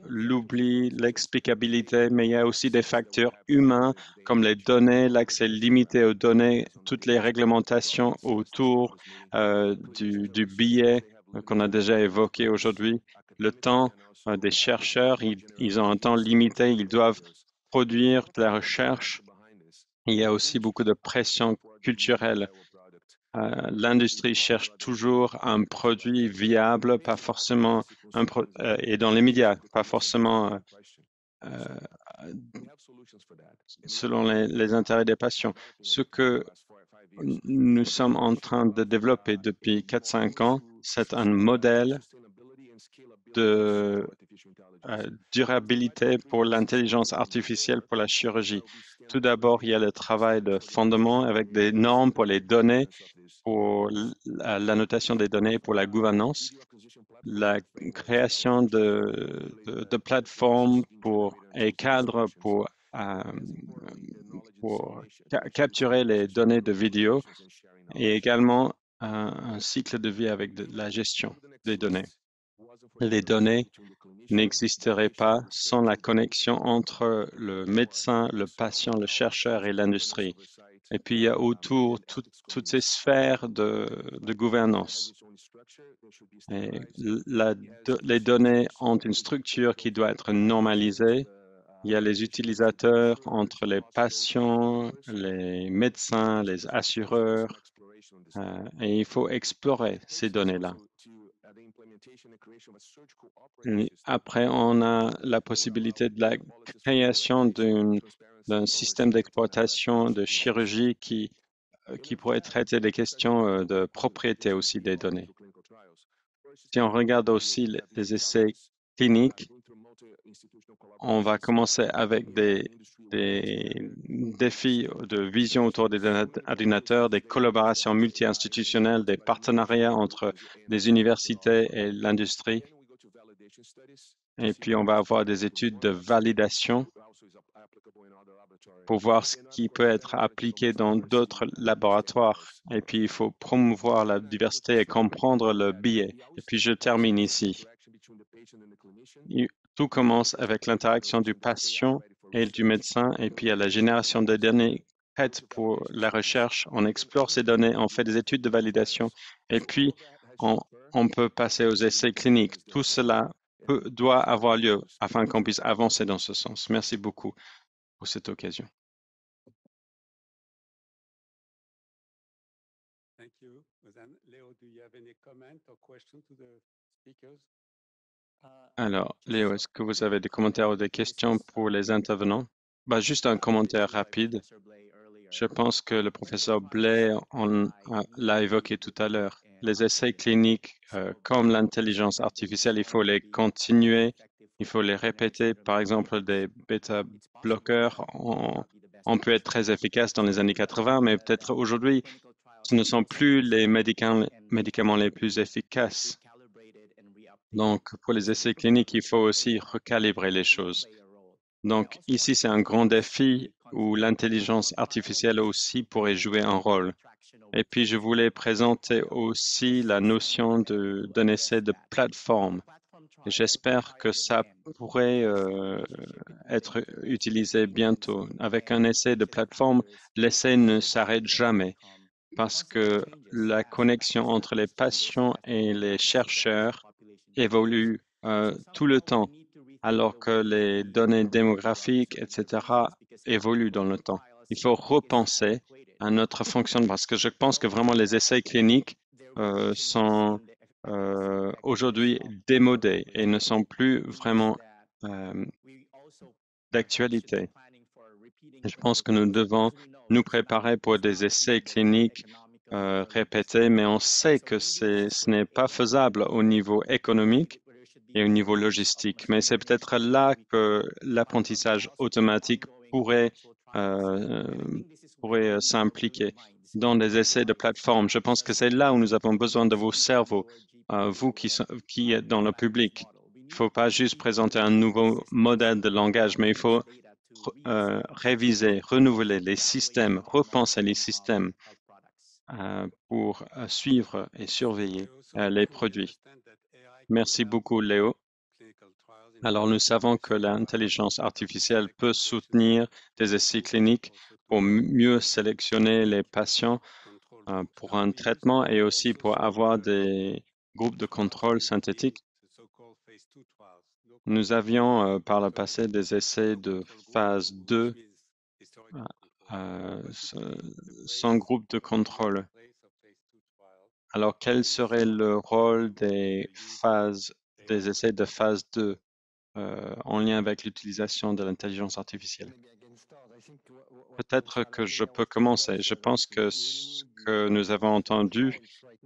l'oubli, l'explicabilité, mais il y a aussi des facteurs humains comme les données, l'accès limité aux données, toutes les réglementations autour du biais qu'on a déjà évoqué aujourd'hui. Le temps des chercheurs, ils ont un temps limité, ils doivent produire de la recherche. Il y a aussi beaucoup de pression culturelle. L'industrie cherche toujours un produit viable, pas forcément et dans les médias, pas forcément euh, selon les intérêts des patients. Ce que nous sommes en train de développer depuis 4-5 ans, c'est un modèle de durabilité pour l'intelligence artificielle pour la chirurgie. Tout d'abord, il y a le travail de fondement avec des normes pour les données, pour l'annotation des données, pour la gouvernance, la création de plateformes et cadres pour capturer les données de vidéo et également un cycle de vie avec la gestion des données. Les données n'existerait pas sans la connexion entre le médecin, le patient, le chercheur et l'industrie. Et puis, il y a autour toutes ces sphères de gouvernance. Et les données ont une structure qui doit être normalisée. Il y a les utilisateurs entre les patients, les médecins, les assureurs, et il faut explorer ces données-là. Après, on a la possibilité de la création d'un système d'exploitation de chirurgie qui pourrait traiter des questions de propriété aussi des données. Si on regarde aussi les essais cliniques, on va commencer avec des défis de vision autour des ordinateurs, des collaborations multi-institutionnelles, des partenariats entre des universités et l'industrie. Et puis, on va avoir des études de validation pour voir ce qui peut être appliqué dans d'autres laboratoires. Et puis, il faut promouvoir la diversité et comprendre le biais. Et puis, je termine ici. Tout commence avec l'interaction du patient et du médecin, et puis à la génération de données prêtes pour la recherche. On explore ces données, on fait des études de validation, et puis on peut passer aux essais cliniques. Tout cela doit avoir lieu afin qu'on puisse avancer dans ce sens. Merci beaucoup pour cette occasion. Thank you. Léo, do you have any comment or question to the speakers? Alors, Léo, est-ce que vous avez des commentaires ou des questions pour les intervenants? Juste un commentaire rapide. Je pense que le professeur Blais l'a évoqué tout à l'heure. Les essais cliniques, comme l'intelligence artificielle, il faut les continuer, il faut les répéter. Par exemple, des bêta-bloqueurs, on peut être très efficace dans les années 80, mais peut-être aujourd'hui, ce ne sont plus les médicaments les plus efficaces. Donc, pour les essais cliniques, il faut aussi recalibrer les choses. Donc, ici, c'est un grand défi où l'intelligence artificielle aussi pourrait jouer un rôle. Et puis, je voulais présenter aussi la notion d'un essai de plateforme. J'espère que ça pourrait être utilisé bientôt. Avec un essai de plateforme, l'essai ne s'arrête jamais parce que la connexion entre les patients et les chercheurs évolue tout le temps, alors que les données démographiques, etc., évoluent dans le temps. Il faut repenser à notre fonctionnement parce que je pense que vraiment les essais cliniques sont aujourd'hui démodés et ne sont plus vraiment d'actualité. Je pense que nous devons nous préparer pour des essais cliniques répétés, mais on sait que ce n'est pas faisable au niveau économique et au niveau logistique. Mais c'est peut-être là que l'apprentissage automatique euh, pourrait s'impliquer dans des essais de plateforme. Je pense que c'est là où nous avons besoin de vos cerveaux, vous qui êtes dans le public. Il ne faut pas juste présenter un nouveau modèle de langage, mais il faut réviser, renouveler les systèmes, repenser les systèmes pour suivre et surveiller les produits. Merci beaucoup, Léo. Alors, nous savons que l'intelligence artificielle peut soutenir des essais cliniques pour mieux sélectionner les patients pour un traitement et aussi pour avoir des groupes de contrôle synthétiques. Nous avions par le passé des essais de phase 2 sans groupe de contrôle. Alors, quel serait le rôle des essais de phase 2 en lien avec l'utilisation de l'intelligence artificielle? Peut-être que je peux commencer. Je pense que ce que nous avons entendu,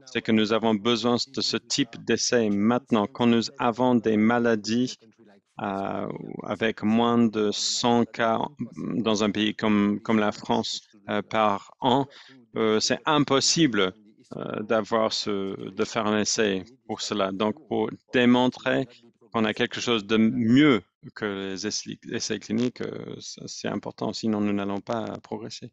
c'est que nous avons besoin de ce type d'essai maintenant, quand nous avons des maladies avec moins de 100 cas dans un pays comme la France par an, c'est impossible de faire un essai pour cela. Donc, pour démontrer qu'on a quelque chose de mieux que les essais cliniques, c'est important, sinon nous n'allons pas progresser.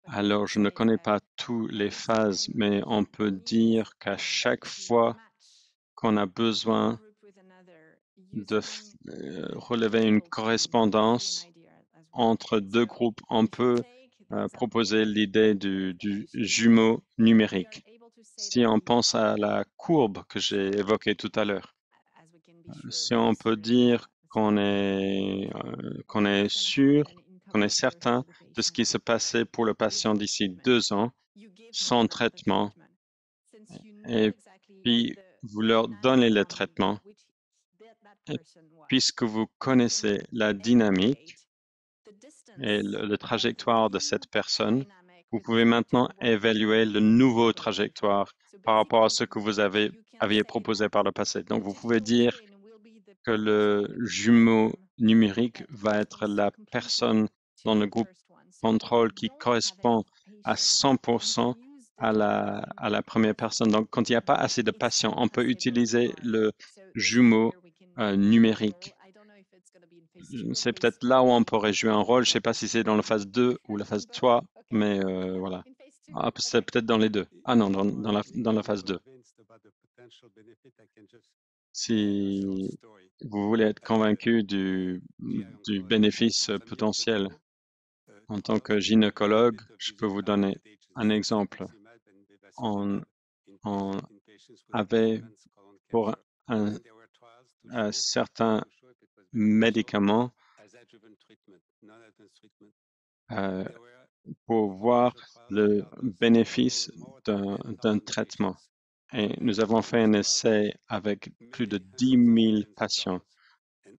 Alors, je ne connais pas toutes les phases, mais on peut dire qu'à chaque fois qu'on a besoin de relever une correspondance entre deux groupes, on peut proposer l'idée du jumeau numérique. Si on pense à la courbe que j'ai évoquée tout à l'heure, si on peut dire qu'on est sûr, qu'on est certain de ce qui se passait pour le patient d'ici 2 ans, sans traitement, et puis vous leur donnez le traitement, et puisque vous connaissez la dynamique et le trajectoire de cette personne, vous pouvez maintenant évaluer le nouveau trajectoire par rapport à ce que vous aviez proposé par le passé. Donc, vous pouvez dire que le jumeau numérique va être la personne dans le groupe contrôle qui correspond à 100% à la première personne. Donc, quand il n'y a pas assez de patients, on peut utiliser le jumeau numérique. C'est peut-être là où on pourrait jouer un rôle. Je ne sais pas si c'est dans la phase 2 ou la phase 3, mais voilà. Ah, c'est peut-être dans les deux. Ah non, dans la phase 2. Si vous voulez être convaincu du bénéfice potentiel, en tant que gynécologue, je peux vous donner un exemple. On avait pour un certain médicament pour voir le bénéfice d'un traitement. Et nous avons fait un essai avec plus de 10 000 patients.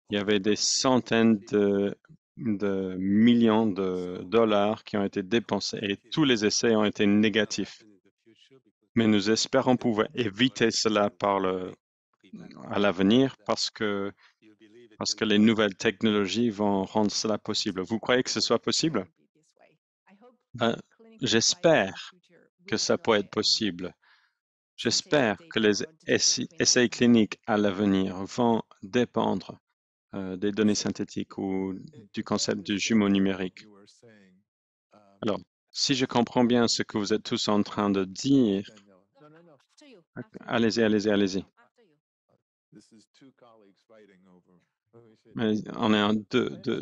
Il y avait des centaines de millions de dollars qui ont été dépensés et tous les essais ont été négatifs. Mais nous espérons pouvoir éviter cela à l'avenir parce que les nouvelles technologies vont rendre cela possible. Vous croyez que ce soit possible? Ben, j'espère que ça peut être possible. J'espère que les essais cliniques à l'avenir vont dépendre des données synthétiques ou du concept du jumeau numérique. Alors, si je comprends bien ce que vous êtes tous en train de dire, allez-y, allez-y, allez-y. Mais on est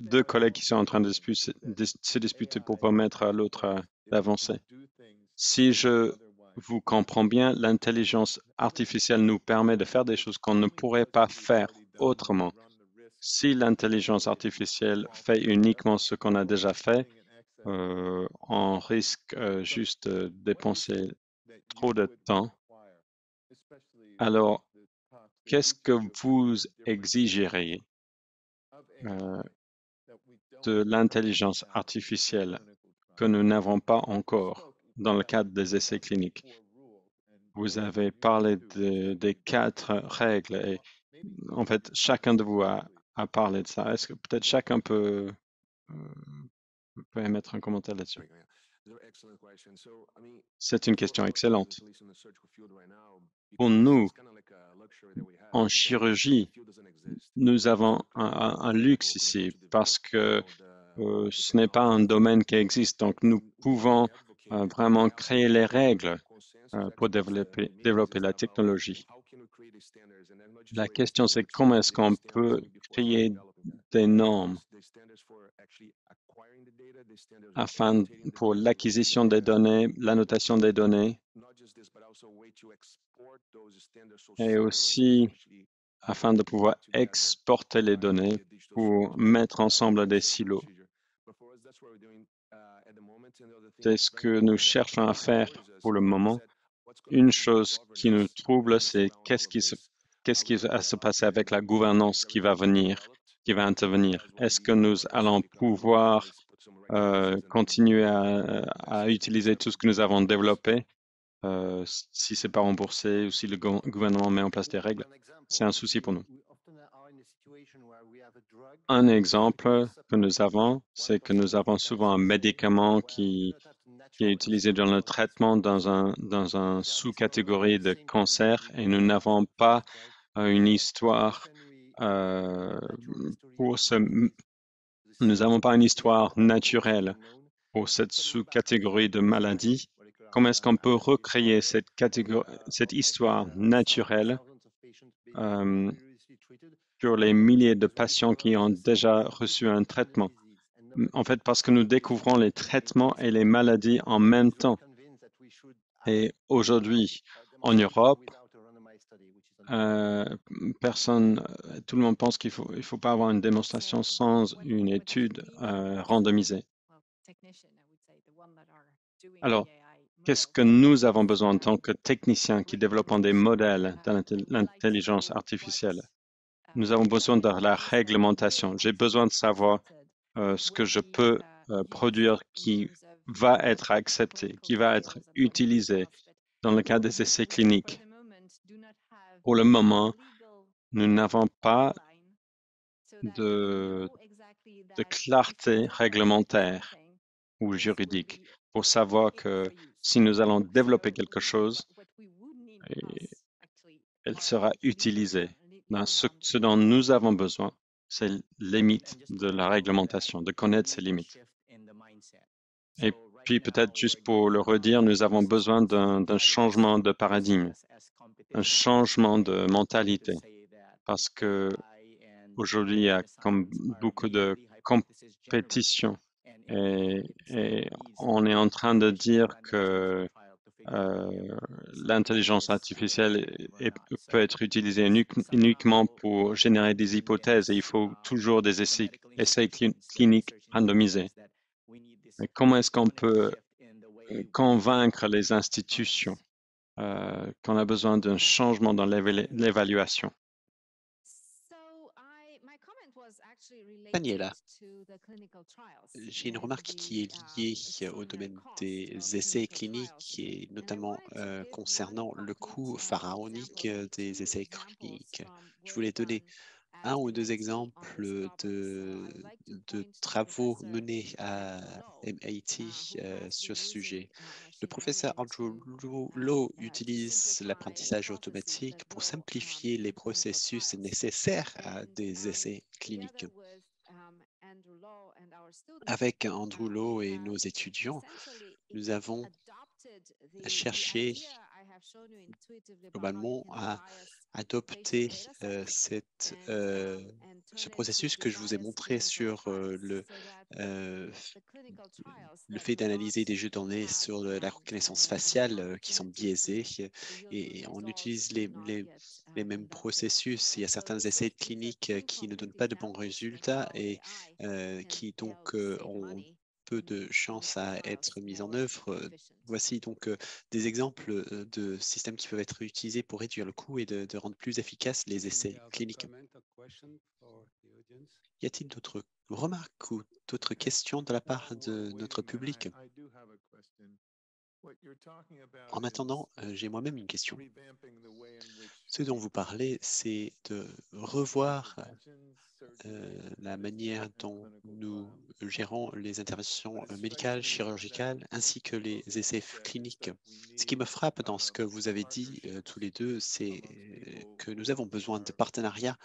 deux collègues qui sont en train de se disputer pour permettre à l'autre d'avancer. Si je vous comprends bien, l'intelligence artificielle nous permet de faire des choses qu'on ne pourrait pas faire autrement. Si l'intelligence artificielle fait uniquement ce qu'on a déjà fait, on risque juste de dépenser trop de temps. Alors, qu'est-ce que vous exigeriez de l'intelligence artificielle que nous n'avons pas encore dans le cadre des essais cliniques? Vous avez parlé des 4 règles et en fait, chacun de vous a parlé de ça. Est-ce que peut-être chacun peut émettre un commentaire là-dessus? C'est une question excellente. Pour nous, en chirurgie, nous avons un luxe ici parce que ce n'est pas un domaine qui existe. Donc, nous pouvons vraiment créer les règles pour développer la technologie. La question, c'est comment est-ce qu'on peut créer des normes pour l'acquisition des données, l'annotation des données, et aussi afin de pouvoir exporter les données pour mettre ensemble des silos. C'est ce que nous cherchons à faire pour le moment. Une chose qui nous trouble, c'est qu'est-ce qui va se passer avec la gouvernance qui va intervenir. Est-ce que nous allons pouvoir continuer à utiliser tout ce que nous avons développé si ce n'est pas remboursé ou si le gouvernement met en place des règles? C'est un souci pour nous. Un exemple que nous avons, c'est que nous avons souvent un médicament qui est utilisé dans le traitement dans un sous-catégorie de cancer et nous n'avons pas une histoire nous n'avons pas une histoire naturelle pour cette sous-catégorie de maladie. Comment est-ce qu'on peut recréer cette histoire naturelle sur les milliers de patients qui ont déjà reçu un traitement? En fait, parce que nous découvrons les traitements et les maladies en même temps. Et aujourd'hui, en Europe, tout le monde pense qu'il faut pas avoir une démonstration sans une étude randomisée. Alors, qu'est-ce que nous avons besoin en tant que techniciens qui développent des modèles de l'intelligence artificielle? Nous avons besoin de la réglementation. J'ai besoin de savoir ce que je peux produire qui va être accepté, qui va être utilisé dans le cadre des essais cliniques. Pour le moment, nous n'avons pas de clarté réglementaire ou juridique pour savoir que si nous allons développer quelque chose, et elle sera utilisée. Ben, ce dont nous avons besoin, c'est les limites de la réglementation, de connaître ces limites. Et puis peut-être juste pour le redire, nous avons besoin d'un changement de paradigme, un changement de mentalité, parce que aujourd'hui, il y a comme beaucoup de compétition et on est en train de dire que l'intelligence artificielle peut être utilisée uniquement pour générer des hypothèses et il faut toujours des essais cliniques randomisés. Mais comment est-ce qu'on peut convaincre les institutions qu'on a besoin d'un changement dans l'évaluation? Daniela, j'ai une remarque qui est liée au domaine des essais cliniques et notamment concernant le coût pharaonique des essais cliniques. Je voulais donner un ou deux exemples de travaux menés à MIT sur ce sujet. Le professeur Andrew Lo utilise l'apprentissage automatique pour simplifier les processus nécessaires à des essais cliniques. Avec Andrew Lo et nos étudiants, nous avons cherché globalement à adopter ce processus que je vous ai montré sur euh, le fait d'analyser des jeux de données sur la reconnaissance faciale qui sont biaisés et on utilise les mêmes processus. Il y a certains essais cliniques qui ne donnent pas de bons résultats et qui donc ont peu de chances à être mis en œuvre. Voici donc des exemples de systèmes qui peuvent être utilisés pour réduire le coût et de rendre plus efficaces les essais cliniques. Y a-t-il d'autres remarques ou d'autres questions de la part de notre public? En attendant, j'ai moi-même une question. Ce dont vous parlez, c'est de revoir la manière dont nous gérons les interventions médicales, chirurgicales, ainsi que les essais cliniques. Ce qui me frappe dans ce que vous avez dit tous les deux, c'est que nous avons besoin de partenariats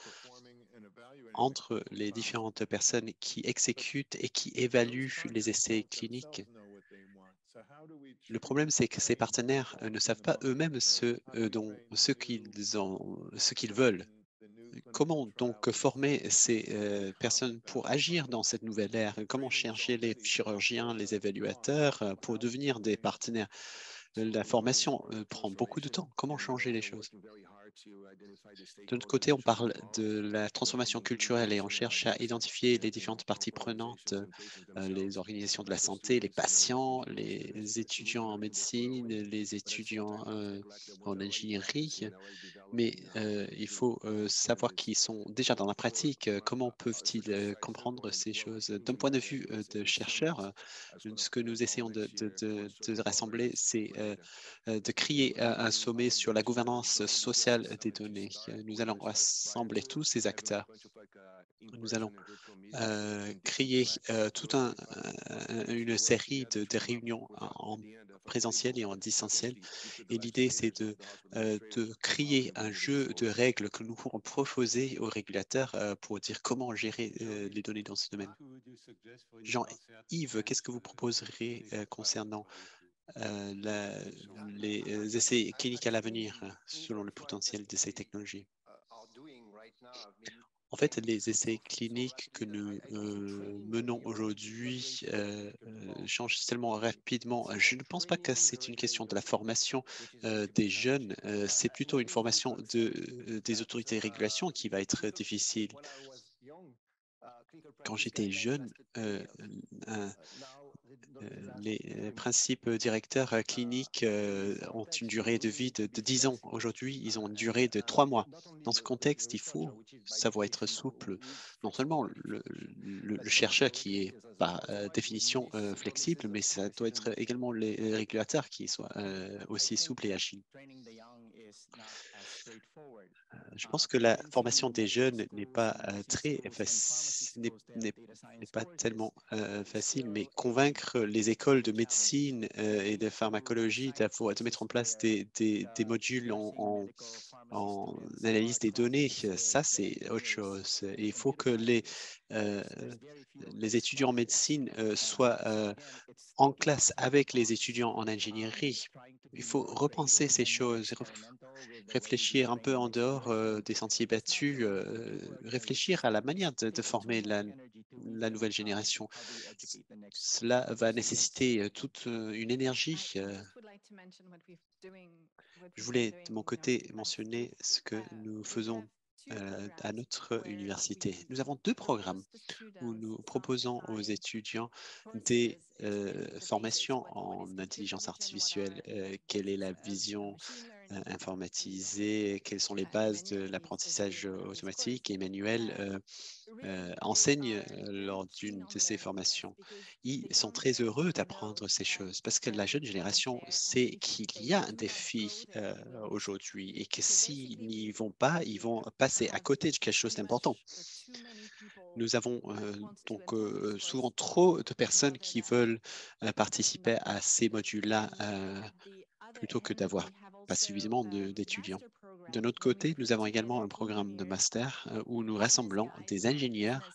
entre les différentes personnes qui exécutent et qui évaluent les essais cliniques. Le problème, c'est que ces partenaires ne savent pas eux-mêmes ce qu'ils veulent. Comment donc former ces personnes pour agir dans cette nouvelle ère? Comment chercher les chirurgiens, les évaluateurs pour devenir des partenaires? La formation prend beaucoup de temps. Comment changer les choses? De notre côté, on parle de la transformation culturelle et on cherche à identifier les différentes parties prenantes, les organisations de la santé, les patients, les étudiants en médecine, les étudiants en ingénierie. Mais il faut savoir qu'ils sont déjà dans la pratique. Comment peuvent-ils comprendre ces choses? D'un point de vue de chercheur, ce que nous essayons de rassembler, c'est de créer un sommet sur la gouvernance sociale des données. Nous allons rassembler tous ces acteurs. Nous allons créer une série de réunions en présentiel et en distanciel. Et l'idée, c'est de créer un jeu de règles que nous pourrons proposer aux régulateurs pour dire comment gérer les données dans ce domaine. Jean-Yves, qu'est-ce que vous proposerez concernant les essais cliniques à l'avenir selon le potentiel de ces technologies? En fait, les essais cliniques que nous menons aujourd'hui changent tellement rapidement. Je ne pense pas que c'est une question de la formation des jeunes, c'est plutôt une formation des autorités de régulation qui va être difficile. Quand j'étais jeune, un, les principes directeurs cliniques ont une durée de vie de 10 ans. Aujourd'hui, ils ont une durée de 3 mois. Dans ce contexte, il faut savoir être souple. Non seulement le chercheur qui est par définition flexible, mais ça doit être également les régulateurs qui soient aussi souples et agiles. Je pense que la formation des jeunes n'est pas n'est pas tellement facile, mais convaincre les écoles de médecine et de pharmacologie de mettre en place des modules en analyse des données, ça c'est autre chose. Et il faut que euh, les étudiants en médecine soient en classe avec les étudiants en ingénierie. Il faut repenser ces choses, réfléchir un peu en dehors des sentiers battus, réfléchir à la manière de former la nouvelle génération. Cela va nécessiter toute une énergie. Je voulais de mon côté mentionner ce que nous faisons à notre université. Nous avons deux programmes où nous proposons aux étudiants des formations en intelligence artificielle. Quelle est la vision informatisée? Quelles sont les bases de l'apprentissage automatique? Emmanuel enseigne lors d'une de ces formations. Ils sont très heureux d'apprendre ces choses parce que la jeune génération sait qu'il y a un défi aujourd'hui et que s'ils n'y vont pas, ils vont passer à côté de quelque chose d'important. Nous avons donc souvent trop de personnes qui veulent participer à ces modules-là plutôt que d'avoir pas suffisamment d'étudiants. De notre côté, nous avons également un programme de master où nous rassemblons des ingénieurs,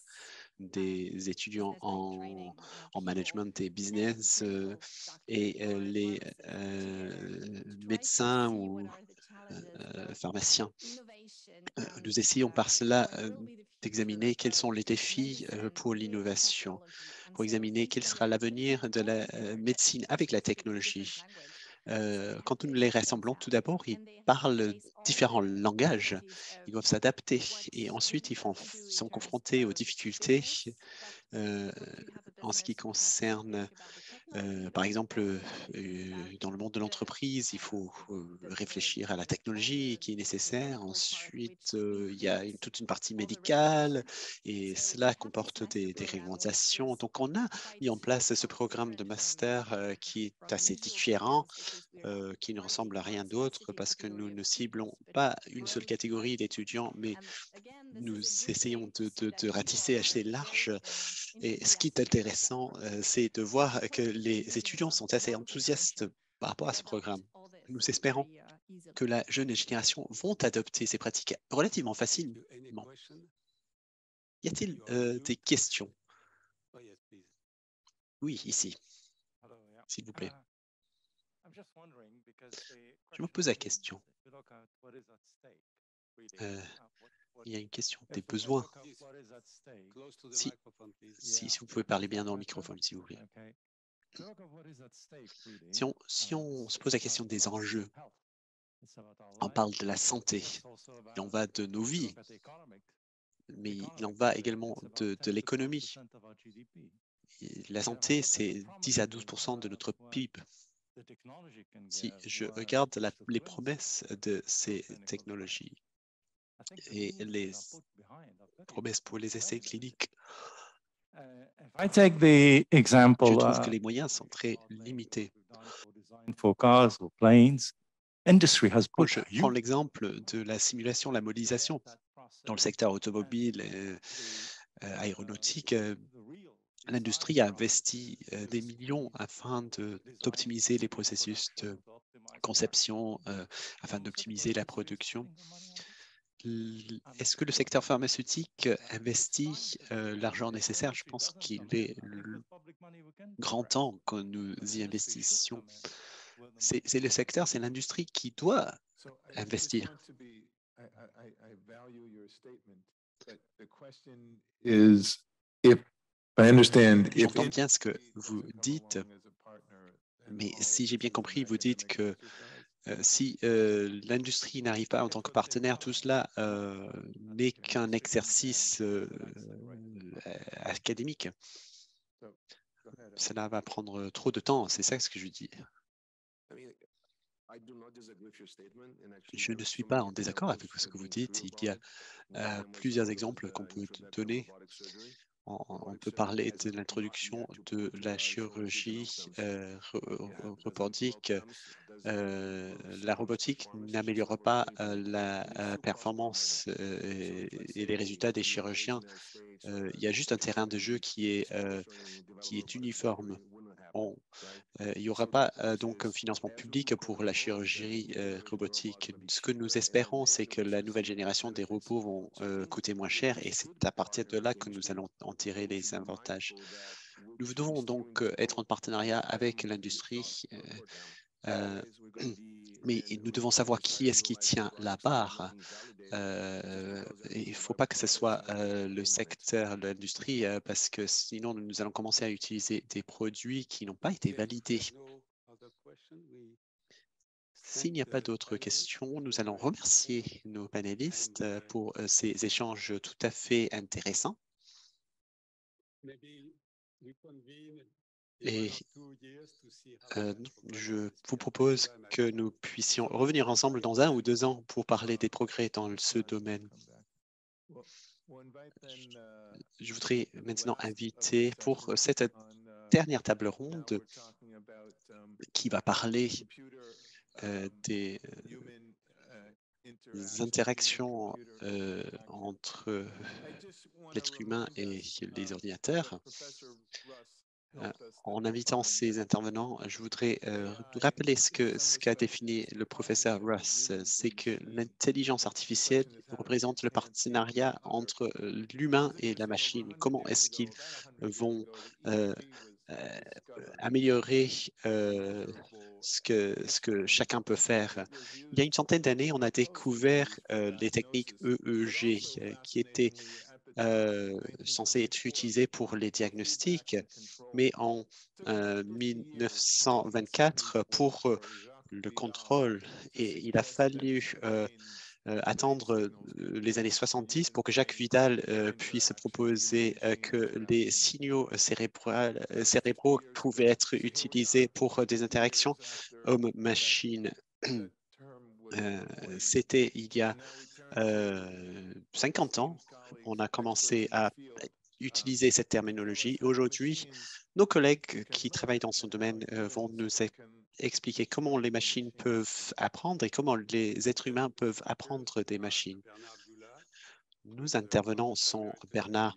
des étudiants en management et business et les médecins ou pharmaciens. Nous essayons par cela d'examiner quels sont les défis pour l'innovation, pour examiner quel sera l'avenir de la médecine avec la technologie. Quand nous les rassemblons, tout d'abord, ils parlent différents langages, ils doivent s'adapter et ensuite ils sont confrontés aux difficultés en ce qui concerne par exemple, dans le monde de l'entreprise, il faut réfléchir à la technologie qui est nécessaire. Ensuite, il y a toute une partie médicale et cela comporte des réglementations. Donc, on a mis en place ce programme de master qui est assez différent, qui ne ressemble à rien d'autre parce que nous ne ciblons pas une seule catégorie d'étudiants, mais nous essayons de ratisser assez large. Et ce qui est intéressant, c'est de voir que les étudiants sont assez enthousiastes par rapport à ce programme. Nous espérons que la jeune génération vont adopter ces pratiques relativement facilement. Y a-t-il des questions? Oui, ici, s'il vous plaît. Je me pose la question. Il y a une question des besoins. Si vous pouvez parler bien dans le microphone, s'il vous plaît. Si on se pose la question des enjeux, on parle de la santé, il en va de nos vies, mais il en va également de l'économie. La santé, c'est 10 à 12% de notre PIB. Si je regarde les promesses de ces technologies et les promesses pour les essais cliniques, je trouve que les moyens sont très limités. Quand je prends l'exemple de la simulation, la modélisation dans le secteur automobile et aéronautique, l'industrie a investi des millions afin d'optimiser les processus de conception, afin d'optimiser la production. Est-ce que le secteur pharmaceutique investit l'argent nécessaire? Je pense qu'il est grand temps que nous y investissions. C'est le secteur, c'est l'industrie qui doit investir. J'entends bien ce que vous dites, mais si j'ai bien compris, vous dites que si l'industrie n'arrive pas en tant que partenaire, tout cela n'est qu'un exercice académique. Cela va prendre trop de temps, c'est ça ce que je dis. Je ne suis pas en désaccord avec ce que vous dites. Il y a plusieurs exemples qu'on peut donner. on peut parler de l'introduction de la chirurgie robotique. La robotique n'améliore pas la performance et les résultats des chirurgiens. Il y a juste un terrain de jeu qui est uniforme. Il n'y aura pas donc un financement public pour la chirurgie robotique. Ce que nous espérons, c'est que la nouvelle génération des robots vont coûter moins cher et c'est à partir de là que nous allons en tirer les avantages. Nous devons donc être en partenariat avec l'industrie, mais nous devons savoir qui est-ce qui tient la barre. Il ne faut pas que ce soit le secteur de l'industrie parce que sinon nous allons commencer à utiliser des produits qui n'ont pas été validés. S'il n'y a pas d'autres questions, nous allons remercier nos panélistes pour ces échanges tout à fait intéressants. Et je vous propose que nous puissions revenir ensemble dans 1 ou 2 ans pour parler des progrès dans ce domaine. Je voudrais maintenant inviter pour cette dernière table ronde qui va parler des interactions entre l'être humain et les ordinateurs. En invitant ces intervenants, je voudrais rappeler ce qu'a défini le professeur Russ, c'est que l'intelligence artificielle représente le partenariat entre l'humain et la machine. Comment est-ce qu'ils vont améliorer ce que chacun peut faire? Il y a une centaine d'années, on a découvert les techniques EEG qui étaient censé être utilisé pour les diagnostics, mais en 1924 pour le contrôle. Et il a fallu attendre les années 70 pour que Jacques Vidal puisse proposer que les signaux cérébraux pouvaient être utilisés pour des interactions homme-machine. C'était il y a 50 ans, on a commencé à utiliser cette terminologie. Aujourd'hui, nos collègues qui travaillent dans ce domaine vont nous expliquer comment les machines peuvent apprendre et comment les êtres humains peuvent apprendre des machines. Nos intervenants sont Bernard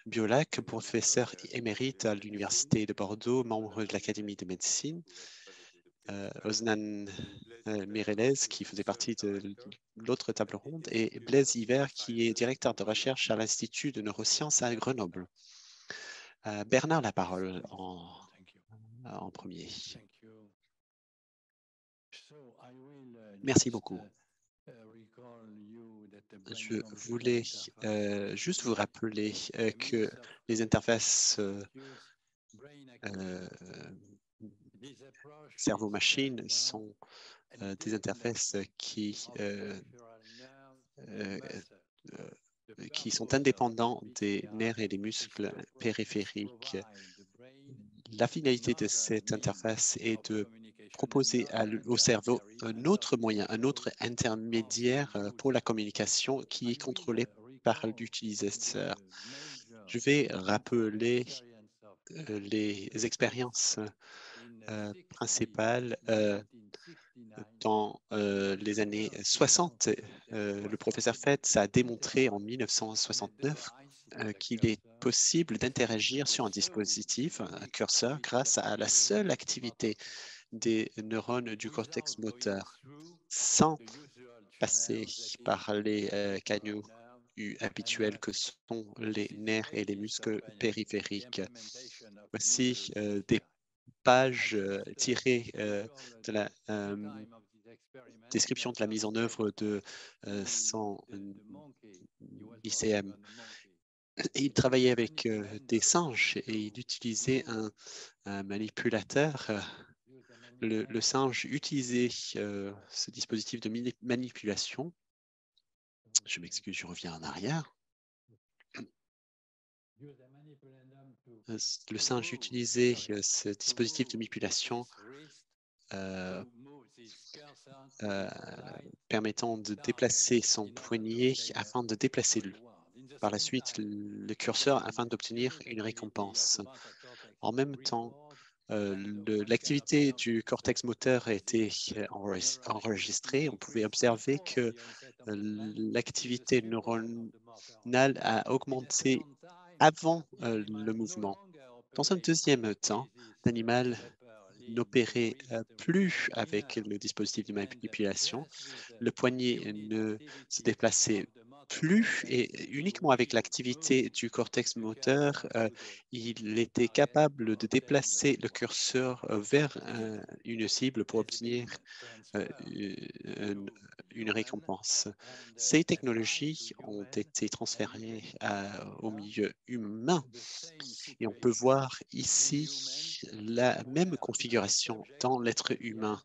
Biolac, professeur émérite à l'Université de Bordeaux, membre de l'Académie de médecine, Osnan Mireles, qui faisait partie de l'autre table ronde, et Blaise Hiver, qui est directeur de recherche à l'Institut de neurosciences à Grenoble. Bernard, la parole en premier. Merci beaucoup. Je voulais juste vous rappeler que les interfaces cerveau-machine sont des interfaces qui sont indépendants des nerfs et des muscles périphériques. La finalité de cette interface est de proposer au cerveau un autre moyen, un autre intermédiaire pour la communication qui est contrôlé par l'utilisateur. Je vais rappeler les expériences principales dans les années 60. Le professeur Fetz a démontré en 1969 qu'il est possible d'interagir sur un dispositif, un curseur, grâce à la seule activité des neurones du cortex moteur, sans passer par les canaux habituels que sont les nerfs et les muscles périphériques. Voici des pages tirées de la description de la mise en œuvre de son lycéum. Il travaillait avec des singes et il utilisait un manipulateur. Le singe utilisait ce dispositif de manipulation. Je m'excuse, je reviens en arrière. Le singe utilisait ce dispositif de manipulation permettant de déplacer son poignet afin de déplacer par la suite le curseur afin d'obtenir une récompense. En même temps, l'activité du cortex moteur a été enregistrée. On pouvait observer que l'activité neuronale a augmenté avant le mouvement. Dans un deuxième temps, l'animal n'opérait plus avec le dispositif de manipulation. Le poignet ne se déplaçait plus et uniquement avec l'activité du cortex moteur, il était capable de déplacer le curseur vers une cible pour obtenir une récompense. Ces technologies ont été transférées au milieu humain et on peut voir ici la même configuration dans l'être humain.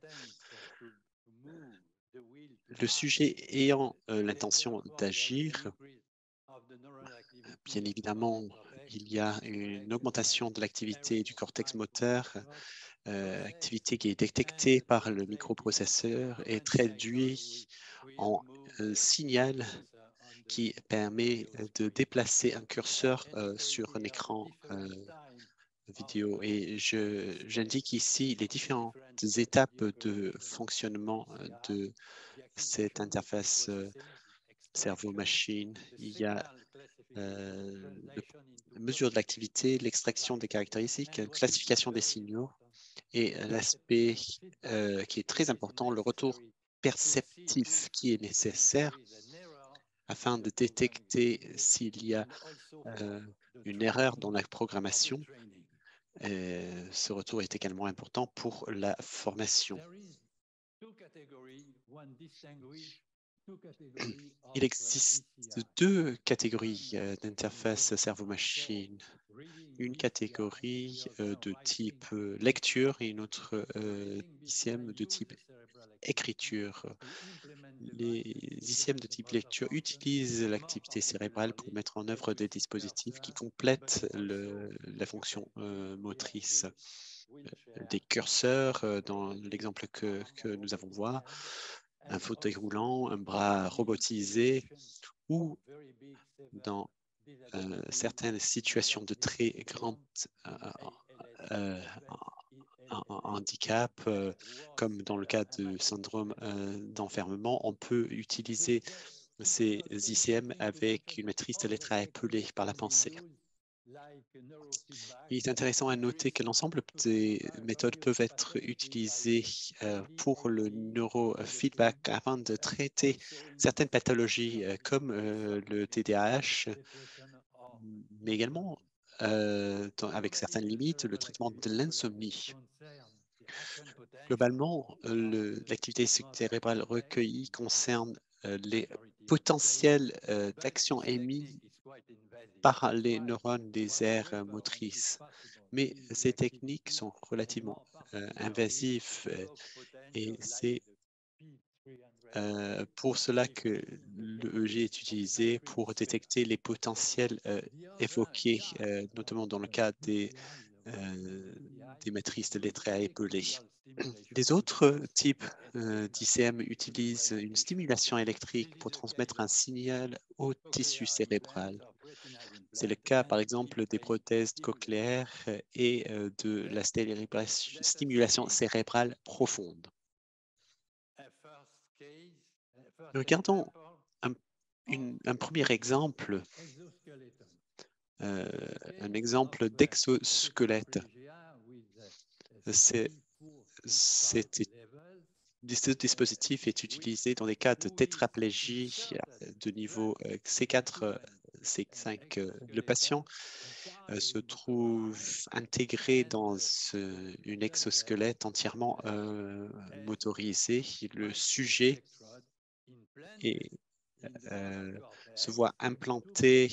Le sujet ayant l'intention d'agir, bien évidemment, il y a une augmentation de l'activité du cortex moteur, activité qui est détectée par le microprocesseur et traduite en signal qui permet de déplacer un curseur sur un écran vidéo. Et j'indique ici les différentes étapes de fonctionnement de cette interface cerveau-machine. Il y a la mesure de l'activité, l'extraction des caractéristiques, classification des signaux et l'aspect qui est très important, le retour perceptif qui est nécessaire afin de détecter s'il y a une erreur dans la programmation. Ce retour est également important pour la formation. Il existe deux catégories d'interface cerveau-machine. Une catégorie de type lecture et une autre ICM de type écriture. Les ICM de type lecture utilisent l'activité cérébrale pour mettre en œuvre des dispositifs qui complètent la fonction motrice. Des curseurs, dans l'exemple que nous avons vu, un fauteuil roulant, un bras robotisé ou dans certaines situations de très grand handicap, comme dans le cas du syndrome d'enfermement, on peut utiliser ces ICM avec une maîtrise de lettres appelée par la pensée. Il est intéressant à noter que l'ensemble des méthodes peuvent être utilisées pour le neurofeedback afin de traiter certaines pathologies comme le TDAH, mais également avec certaines limites, le traitement de l'insomnie. Globalement, l'activité cérébrale recueillie concerne les potentiels d'action émis par les neurones des aires motrices. Mais ces techniques sont relativement invasives et c'est pour cela que l'EEG est utilisé pour détecter les potentiels évoqués, notamment dans le cas des matrices de lettres à épeler. Les autres types d'ICM utilisent une stimulation électrique pour transmettre un signal au tissu cérébral. C'est le cas, par exemple, des prothèses cochléaires et de la stimulation cérébrale profonde. Regardons un premier exemple, un exemple d'exosquelette. Ce dispositif est utilisé dans des cas de tétraplégie de niveau C4, C5. Le patient se trouve intégré dans une exosquelette entièrement motorisé. Le sujet se voit implanter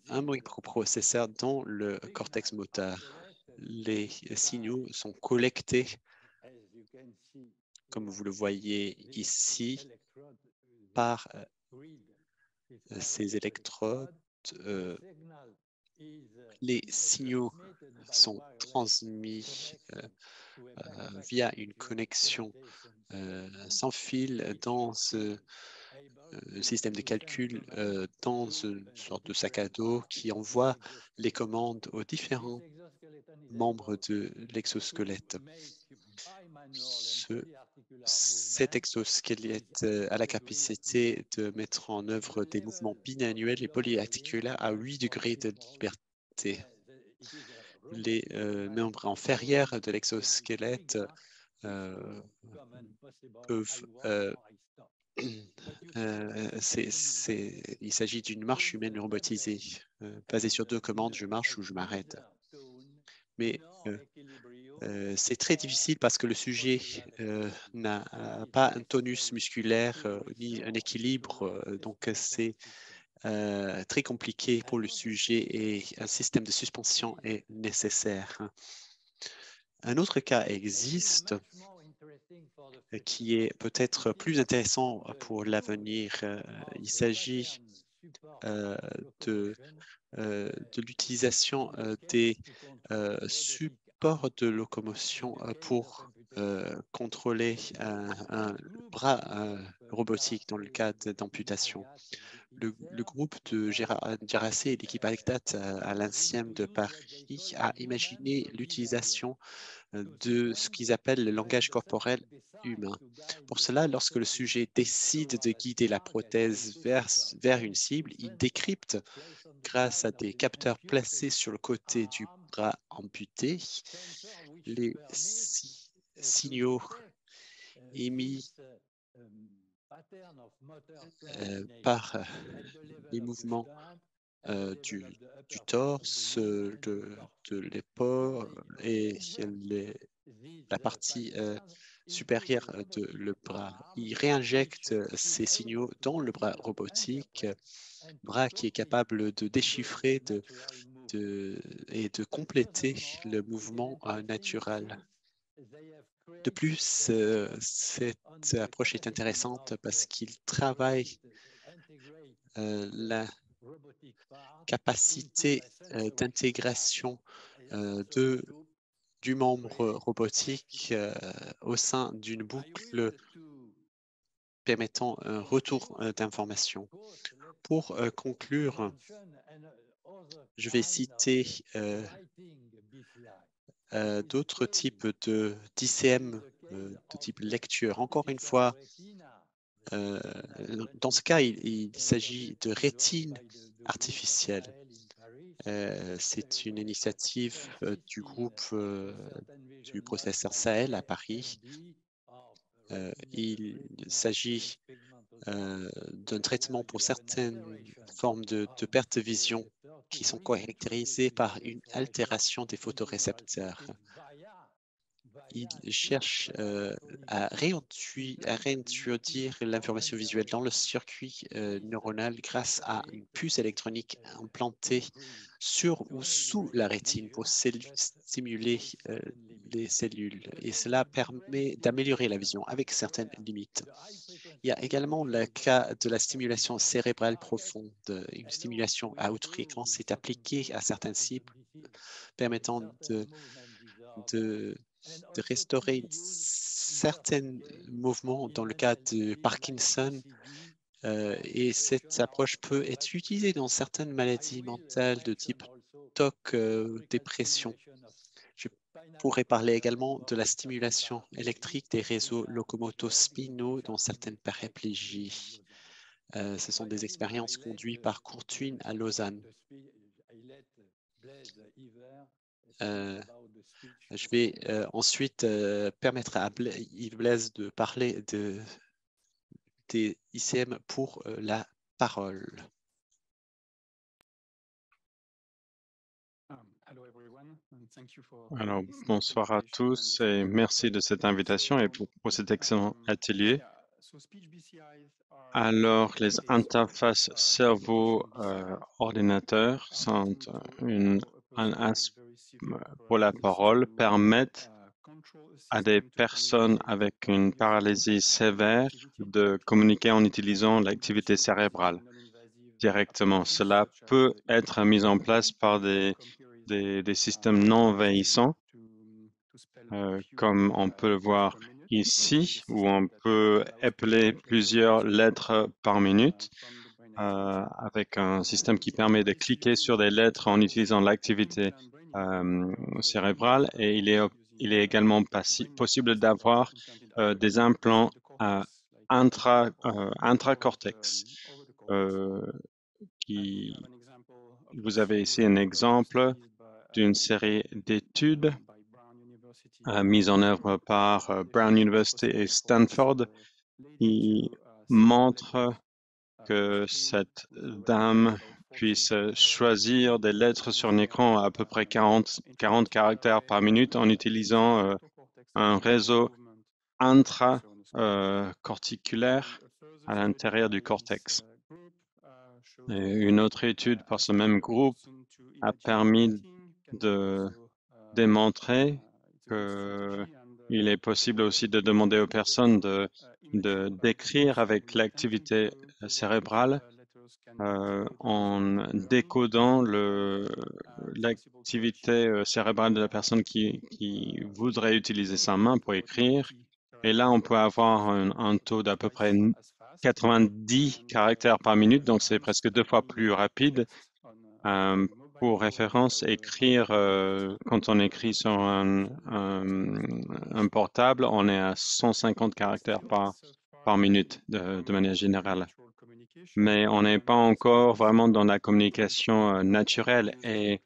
un microprocesseur dans le cortex moteur. Les signaux sont collectés, comme vous le voyez ici, par ces électrodes. Les signaux sont transmis via une connexion sans fil dans ce système de calcul dans une sorte de sac à dos qui envoie les commandes aux différents membres de l'exosquelette. Cet exosquelette a la capacité de mettre en œuvre des mouvements bimanuels et polyarticulaires à 8 degrés de liberté. Les membres inférieurs de l'exosquelette peuvent il s'agit d'une marche humaine robotisée, basée sur 2 commandes, je marche ou je m'arrête. Mais c'est très difficile parce que le sujet n'a pas un tonus musculaire ni un équilibre, donc c'est très compliqué pour le sujet et un système de suspension est nécessaire. Un autre cas existe qui est peut-être plus intéressant pour l'avenir. Il s'agit de l'utilisation des supports de locomotion pour contrôler un bras robotique dans le cas d'amputation. Le groupe de Jaracé et l'équipe Alectat à l'INSIEM de Paris a imaginé l'utilisation de ce qu'ils appellent le langage corporel humain. Pour cela, lorsque le sujet décide de guider la prothèse vers une cible, il décrypte, grâce à des capteurs placés sur le côté du bras amputé, les signaux émis par les mouvements du torse, de l'épaule et la partie supérieure de le bras. Il réinjecte ces signaux dans le bras robotique, bras qui est capable de déchiffrer et de compléter le mouvement naturel. De plus, cette approche est intéressante parce qu'il travaille la capacité d'intégration du membre robotique au sein d'une boucle permettant un retour d'informations. Pour conclure, je vais citer d'autres types d'ICM de type lecture. Encore une fois, dans ce cas, il s'agit de rétine artificielle. C'est une initiative du groupe du professeur Sahel à Paris. Il s'agit d'un traitement pour certaines formes de perte de vision qui sont caractérisées par une altération des photorécepteurs. Il cherche à réintroduire l'information visuelle dans le circuit neuronal grâce à une puce électronique implantée sur ou sous la rétine pour stimuler les cellules. Et cela permet d'améliorer la vision avec certaines limites. Il y a également le cas de la stimulation cérébrale profonde. Une stimulation à haute fréquence est appliquée à certaines cibles permettant de restaurer certains mouvements dans le cas de Parkinson. Et cette approche peut être utilisée dans certaines maladies mentales de type TOC, dépression. Je pourrais parler également de la stimulation électrique des réseaux locomoto-spinaux dans certaines paraplégies. Ce sont des expériences conduites par Courtwin à Lausanne. Je vais ensuite permettre à Yves Blaise de parler des ICM pour la parole. Alors, bonsoir à tous et merci de cette invitation et pour cet excellent atelier. Alors, les interfaces cerveau-ordinateur sont un aspect pour la parole, permettent à des personnes avec une paralysie sévère de communiquer en utilisant l'activité cérébrale directement. Cela peut être mis en place par des systèmes non envahissants, comme on peut le voir ici, où on peut épeler plusieurs lettres par minute avec un système qui permet de cliquer sur des lettres en utilisant l'activité cérébrale, et il est également possible d'avoir des implants intracortex. Vous avez ici un exemple d'une série d'études mises en œuvre par Brown University et Stanford qui montrent que cette dame puisse choisir des lettres sur un écran à peu près 40 caractères par minute en utilisant un réseau intracorticulaire à l'intérieur du cortex. Et une autre étude par ce même groupe a permis de démontrer qu'il est possible aussi de demander aux personnes d'écrire avec l'activité cérébrale en décodant l'activité cérébrale de la personne qui voudrait utiliser sa main pour écrire. Et là, on peut avoir un taux d'à peu près 90 caractères par minute, donc c'est presque 2 fois plus rapide. Pour référence, écrire, quand on écrit sur un portable, on est à 150 caractères par minute de manière générale. Mais on n'est pas encore vraiment dans la communication naturelle, et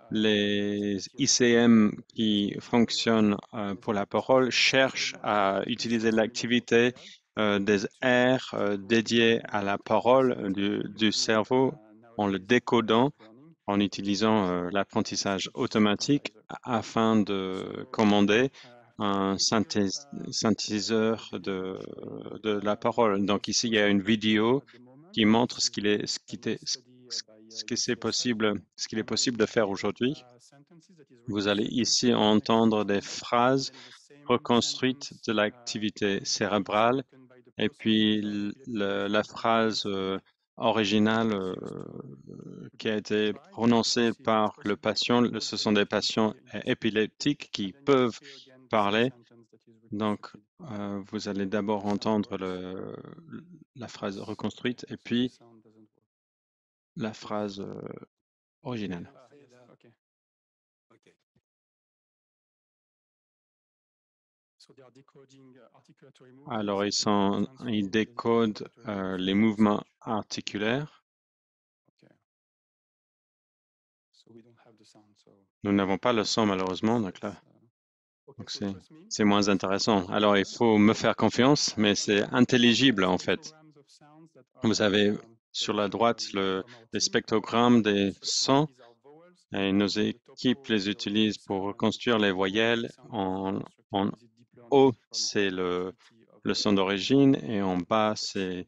les ICM qui fonctionnent pour la parole cherchent à utiliser l'activité des aires dédiées à la parole du cerveau en le décodant, en utilisant l'apprentissage automatique afin de commander un synthétiseur de la parole. Donc ici, il y a une vidéo qui montre ce qu'il est possible de faire aujourd'hui. Vous allez ici entendre des phrases reconstruites de l'activité cérébrale, et puis la phrase originale qui a été prononcée par le patient. Ce sont des patients épileptiques qui peuvent parler. Donc, vous allez d'abord entendre la phrase reconstruite et puis la phrase originale. Alors, ils décodent les mouvements articulaires. Nous n'avons pas le son, malheureusement, donc là, c'est moins intéressant. Alors, il faut me faire confiance, mais c'est intelligible, en fait. Vous avez sur la droite les spectrogrammes des sons, et nos équipes les utilisent pour reconstruire les voyelles. En haut, c'est le son d'origine, et en bas, c'est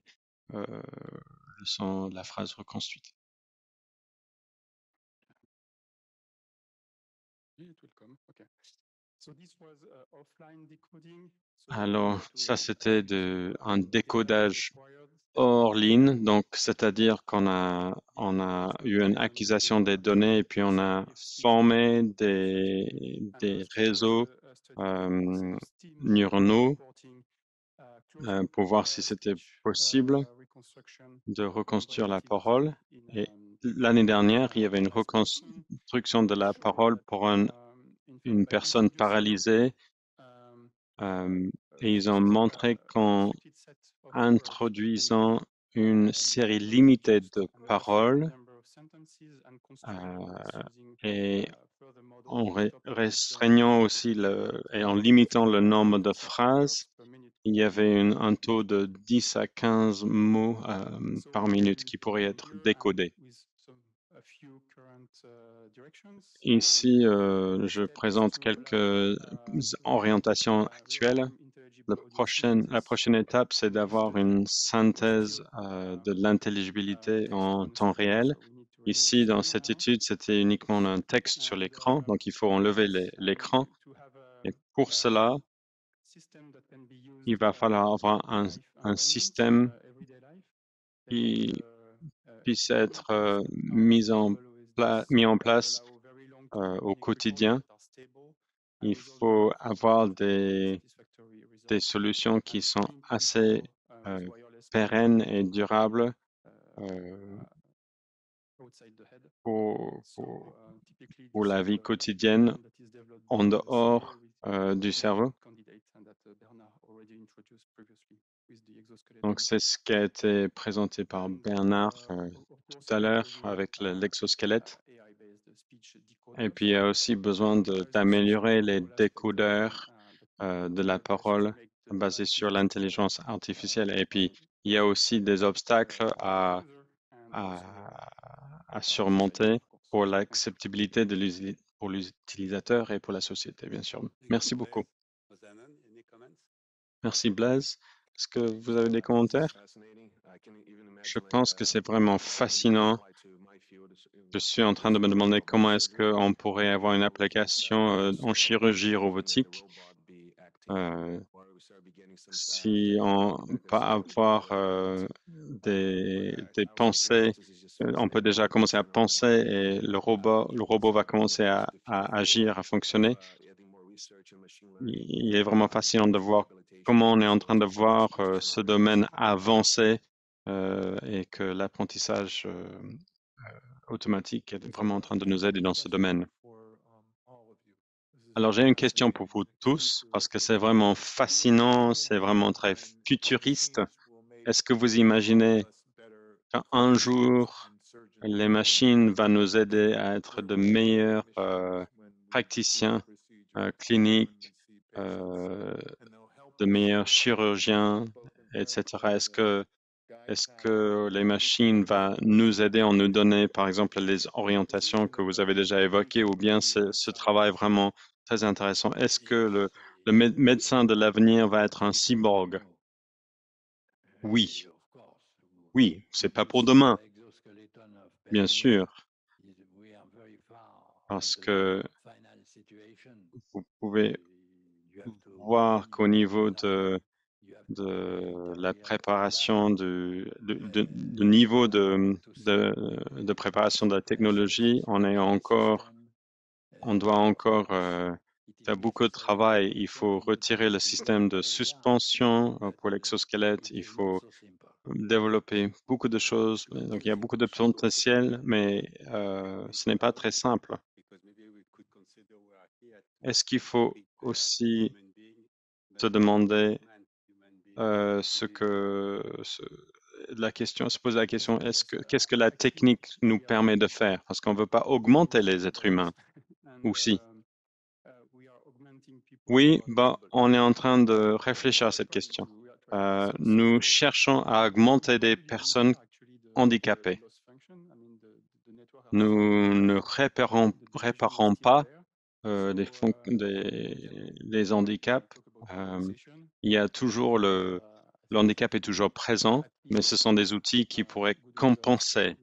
le son de la phrase reconstruite. Alors, ça, c'était un décodage hors ligne, donc c'est-à-dire qu'on a eu une acquisition des données et puis on a formé des réseaux neuronaux pour voir si c'était possible de reconstruire la parole. Et l'année dernière, il y avait une reconstruction de la parole pour une personne paralysée, et ils ont montré qu'en introduisant une série limitée de paroles et en restreignant aussi et en limitant le nombre de phrases, il y avait un taux de 10 à 15 mots par minute qui pourraient être décodés. Ici, je présente quelques orientations actuelles. La prochaine étape, c'est d'avoir une synthèse de l'intelligibilité en temps réel. Ici, dans cette étude, c'était uniquement un texte sur l'écran, donc il faut enlever l'écran. Et pour cela, il va falloir avoir un système qui puisse être mis en place au quotidien. Il faut avoir des des solutions qui sont assez pérennes et durables pour, pour- pour la vie quotidienne en dehors du cerveau. Donc, c'est ce qui a été présenté par Bernard tout à l'heure avec l'exosquelette. Et puis, il y a aussi besoin d'améliorer les décodeurs de la parole basés sur l'intelligence artificielle. Et puis, il y a aussi des obstacles à surmonter pour l'acceptabilité pour l'utilisateur et pour la société, bien sûr. Merci beaucoup. Merci Blaise. Est-ce que vous avez des commentaires? Je pense que c'est vraiment fascinant. Je suis en train de me demander comment est-ce qu'on pourrait avoir une application en chirurgie robotique. Si on peut avoir des pensées, on peut déjà commencer à penser et le robot va commencer à agir, à fonctionner. Il est vraiment fascinant de voir comment on est en train de voir ce domaine avancer et que l'apprentissage automatique est vraiment en train de nous aider dans ce domaine. Alors, j'ai une question pour vous tous, parce que c'est vraiment fascinant, c'est vraiment très futuriste. Est-ce que vous imaginez qu'un jour, les machines vont nous aider à être de meilleurs praticiens cliniques, de meilleurs chirurgiens, etc. Est-ce que les machines vont nous aider en nous donner, par exemple, les orientations que vous avez déjà évoquées, ou bien ce travail vraiment très intéressant? Est-ce que le médecin de l'avenir va être un cyborg? Oui, oui, c'est pas pour demain, bien sûr, parce que vous pouvez voir qu'au niveau de la préparation du niveau de préparation de la technologie, on doit encore faire beaucoup de travail. Il faut retirer le système de suspension pour l'exosquelette. Il faut développer beaucoup de choses. Donc, il y a beaucoup de potentiel, mais ce n'est pas très simple. Est-ce qu'il faut aussi se demander se poser la question, qu'est-ce que la technique nous permet de faire? Parce qu'on ne veut pas augmenter les êtres humains aussi. Oui, bah, on est en train de réfléchir à cette question. Nous cherchons à augmenter des personnes handicapées. Nous ne réparons pas les handicaps. Il y a toujours le handicap est toujours présent, mais ce sont des outils qui pourraient compenser.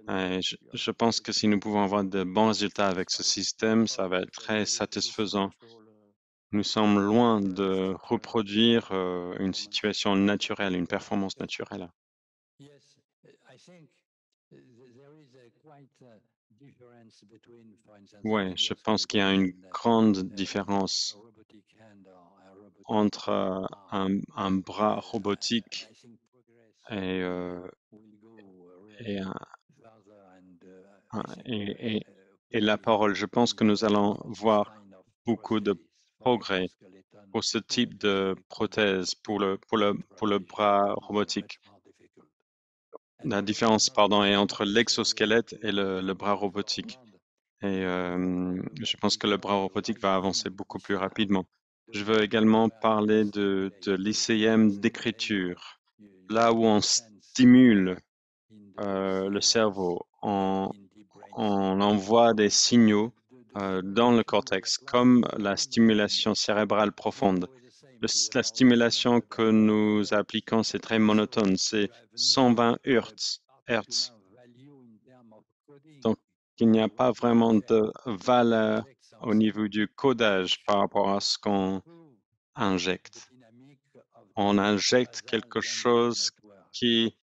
Et je pense que si nous pouvons avoir de bons résultats avec ce système, ça va être très satisfaisant. Nous sommes loin de reproduire une situation naturelle, une performance naturelle. Oui, je pense qu'il y a une grande différence entre un bras robotique et, et la parole. Je pense que nous allons voir beaucoup de progrès pour ce type de prothèse, pour le bras robotique. La différence, pardon, est entre l'exosquelette et le bras robotique. Et je pense que le bras robotique va avancer beaucoup plus rapidement. Je veux également parler de l'ICM d'écriture, là où on stimule le cerveau, on envoie des signaux dans le cortex, comme la stimulation cérébrale profonde. La stimulation que nous appliquons, c'est très monotone, c'est 120 Hertz. Donc, il n'y a pas vraiment de valeur au niveau du codage par rapport à ce qu'on injecte. On injecte quelque chose qui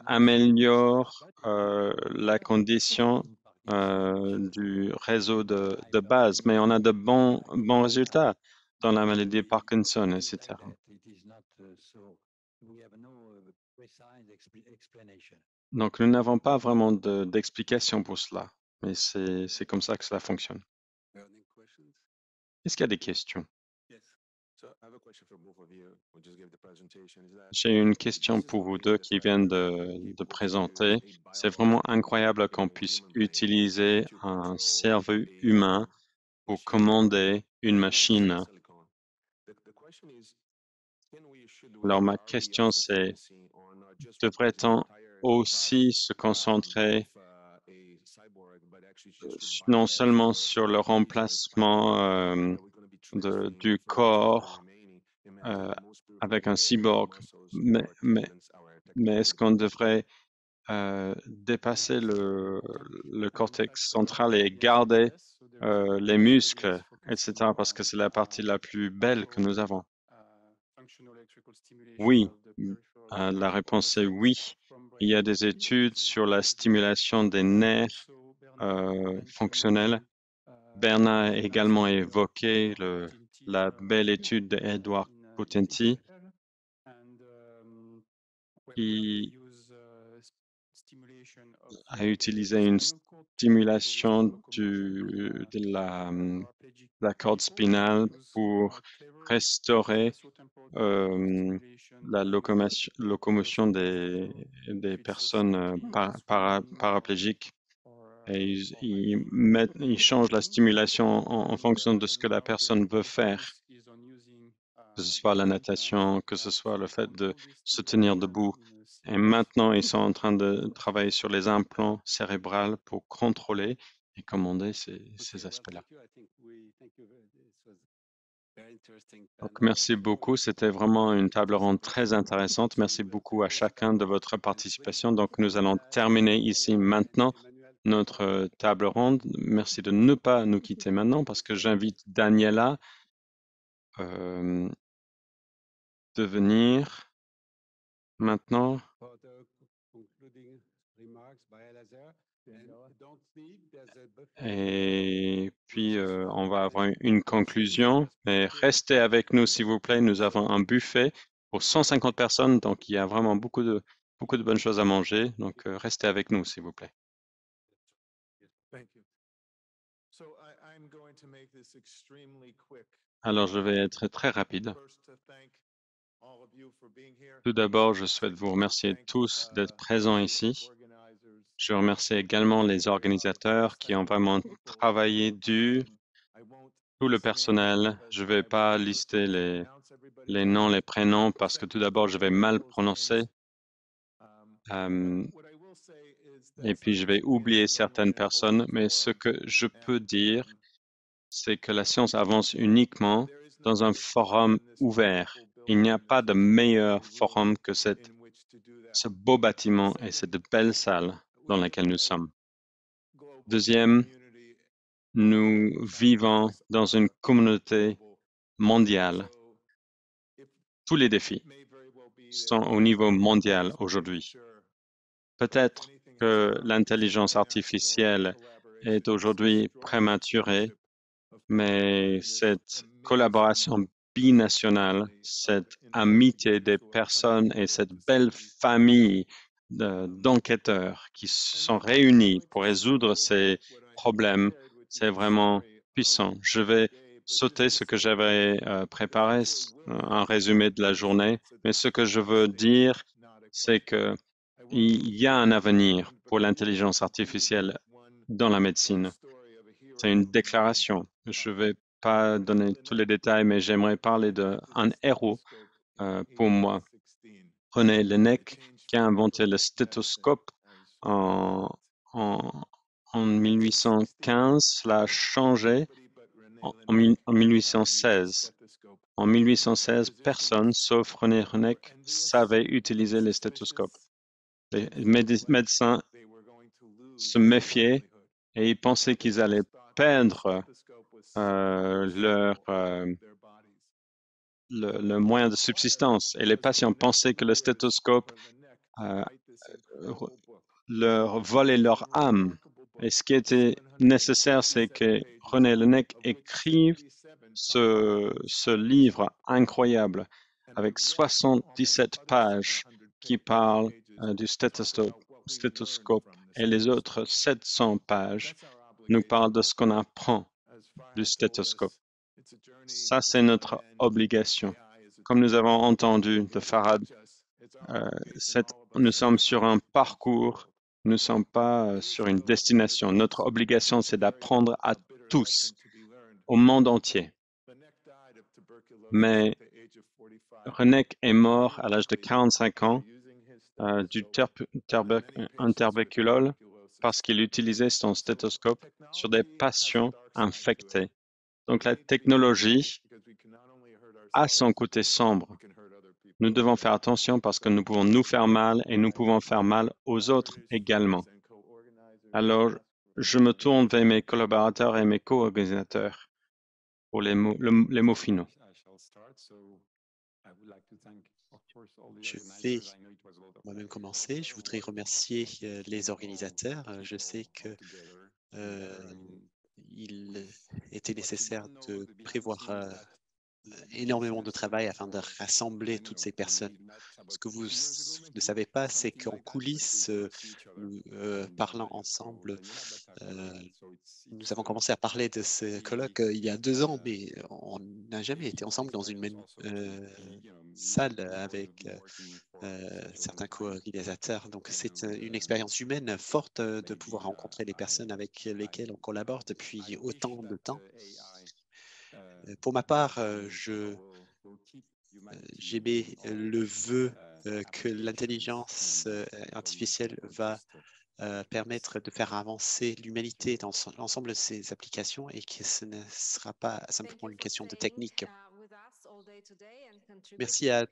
améliore la condition du réseau de base, mais on a de bons résultats. dans la maladie de Parkinson, etc. Donc, nous n'avons pas vraiment d'explication pour cela, mais c'est comme ça que cela fonctionne. Est-ce qu'il y a des questions? J'ai une question pour vous deux qui viennent de présenter. C'est vraiment incroyable qu'on puisse utiliser un cerveau humain pour commander une machine. Alors, ma question, c'est, devrait-on aussi se concentrer non seulement sur le remplacement du corps avec un cyborg, mais est-ce qu'on devrait dépasser le cortex central et garder les muscles, etc., parce que c'est la partie la plus belle que nous avons? Oui, la réponse est oui. Il y a des études sur la stimulation des nerfs fonctionnels. Bernard a également évoqué la belle étude d'Edward Potenti qui a utilisé une stimulation de la corde spinale pour restaurer la locomotion des personnes paraplégiques. Et ils changent la stimulation en fonction de ce que la personne veut faire, que ce soit la natation, que ce soit le fait de se tenir debout. Et maintenant, ils sont en train de travailler sur les implants cérébraux pour contrôler et commander ces aspects-là. Donc, merci beaucoup. C'était vraiment une table ronde très intéressante. Merci beaucoup à chacun de votre participation. Donc, nous allons terminer ici maintenant notre table ronde. Merci de ne pas nous quitter maintenant parce que j'invite Daniela de venir maintenant. Et puis, on va avoir une conclusion. Mais restez avec nous, s'il vous plaît. Nous avons un buffet pour 150 personnes, donc il y a vraiment beaucoup de bonnes choses à manger. Donc, restez avec nous, s'il vous plaît. Alors, je vais être très rapide. Tout d'abord, je souhaite vous remercier tous d'être présents ici. Je remercie également les organisateurs qui ont vraiment travaillé dur, tout le personnel. Je ne vais pas lister les noms, les prénoms, parce que tout d'abord, je vais mal prononcer. Et puis, je vais oublier certaines personnes. Mais ce que je peux dire, c'est que la science avance uniquement dans un forum ouvert. Il n'y a pas de meilleur forum que ce beau bâtiment et cette belle salle dans laquelle nous sommes. Deuxième, nous vivons dans une communauté mondiale. Tous les défis sont au niveau mondial aujourd'hui. Peut-être que l'intelligence artificielle est aujourd'hui prématurée, mais cette collaboration binationale, cette amitié des personnes et cette belle famille d'enquêteurs qui se sont réunis pour résoudre ces problèmes, c'est vraiment puissant. Je vais sauter ce que j'avais préparé, un résumé de la journée, mais ce que je veux dire, c'est que il y a un avenir pour l'intelligence artificielle dans la médecine. C'est une déclaration. Je ne vais pas donner tous les détails, mais j'aimerais parler d'un héros pour moi. René Laennec, qui a inventé le stéthoscope en, en, en 1815. Cela a changé en 1816. En 1816, personne, sauf René Laennec, savait utiliser les stéthoscopes. Les médecins se méfiaient et ils pensaient qu'ils allaient perdre le moyen de subsistance. Et les patients pensaient que le stéthoscope euh, leur volait leur âme. Et ce qui était nécessaire, c'est que René Laennec écrive ce livre incroyable avec 77 pages qui parlent du stéthoscope et les autres 700 pages nous parlent de ce qu'on apprend du stéthoscope. Ça, c'est notre obligation. Comme nous avons entendu de Farhad, nous sommes sur un parcours, nous ne sommes pas sur une destination. Notre obligation, c'est d'apprendre à tous, au monde entier. Mais Renek est mort à l'âge de 45 ans du tuberculose parce qu'il utilisait son stéthoscope sur des patients infectés. Donc la technologie a son côté sombre. Nous devons faire attention parce que nous pouvons nous faire mal et nous pouvons faire mal aux autres également. Alors, je me tourne vers mes collaborateurs et mes co-organisateurs pour les mots finaux. Je vais moi-même commencer. Je voudrais remercier les organisateurs. Je sais que il était nécessaire de prévoir énormément de travail afin de rassembler toutes ces personnes. Ce que vous ne savez pas, c'est qu'en coulisses, nous parlant ensemble, nous avons commencé à parler de ce colloque il y a 2 ans, mais on n'a jamais été ensemble dans une même salle avec certains co-organisateurs. Donc, c'est une expérience humaine forte de pouvoir rencontrer les personnes avec lesquelles on collabore depuis autant de temps. Pour ma part, j'émets le vœu que l'intelligence artificielle va permettre de faire avancer l'humanité dans l'ensemble de ses applications et que ce ne sera pas simplement une question de technique. Merci à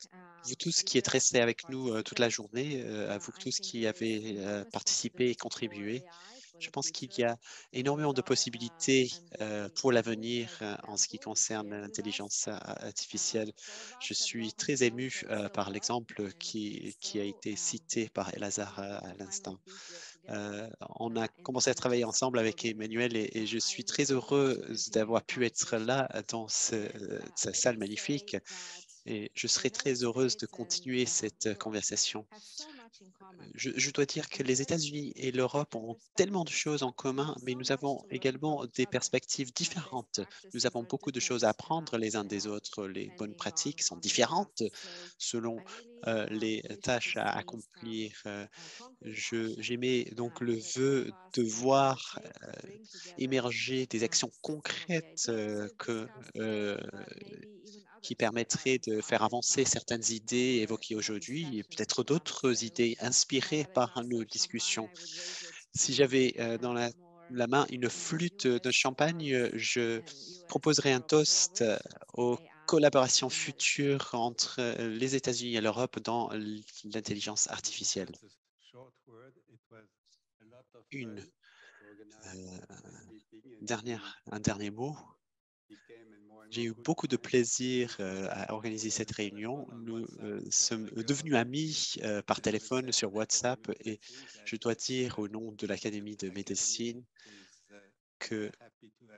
vous tous qui êtes restés avec nous toute la journée, à vous tous qui avez participé et contribué. Je pense qu'il y a énormément de possibilités pour l'avenir en ce qui concerne l'intelligence artificielle. Je suis très ému par l'exemple qui a été cité par Elazar à l'instant. On a commencé à travailler ensemble avec Emmanuel et je suis très heureuse d'avoir pu être là dans cette salle magnifique et je serai très heureuse de continuer cette conversation. Je dois dire que les États-Unis et l'Europe ont tellement de choses en commun, mais nous avons également des perspectives différentes. Nous avons beaucoup de choses à apprendre les uns des autres. Les bonnes pratiques sont différentes selon les tâches à accomplir. J'émets donc le vœu de voir émerger des actions concrètes qui permettraient de faire avancer certaines idées évoquées aujourd'hui et peut-être d'autres idées inspirées par nos discussions. Si j'avais dans la main une flûte de champagne, je proposerais un toast aux collaborations futures entre les États-Unis et l'Europe dans l'intelligence artificielle. Un dernier mot. J'ai eu beaucoup de plaisir à organiser cette réunion. Nous sommes devenus amis par téléphone sur WhatsApp et je dois dire au nom de l'Académie de médecine que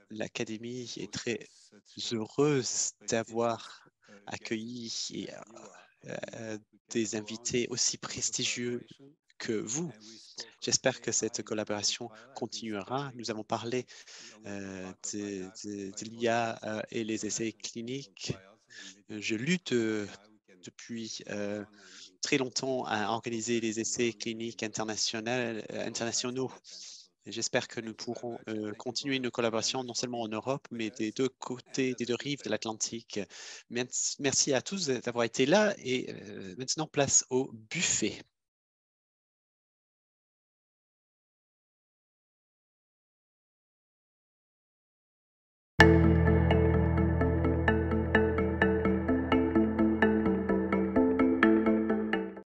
l'Académie est très heureuse d'avoir accueilli des invités aussi prestigieux que vous. J'espère que cette collaboration continuera. Nous avons parlé de l'IA et les essais cliniques. Je lutte depuis très longtemps à organiser les essais cliniques internationaux. J'espère que nous pourrons continuer nos collaborations non seulement en Europe, mais des deux côtés, des deux rives de l'Atlantique. Merci à tous d'avoir été là et maintenant place au buffet.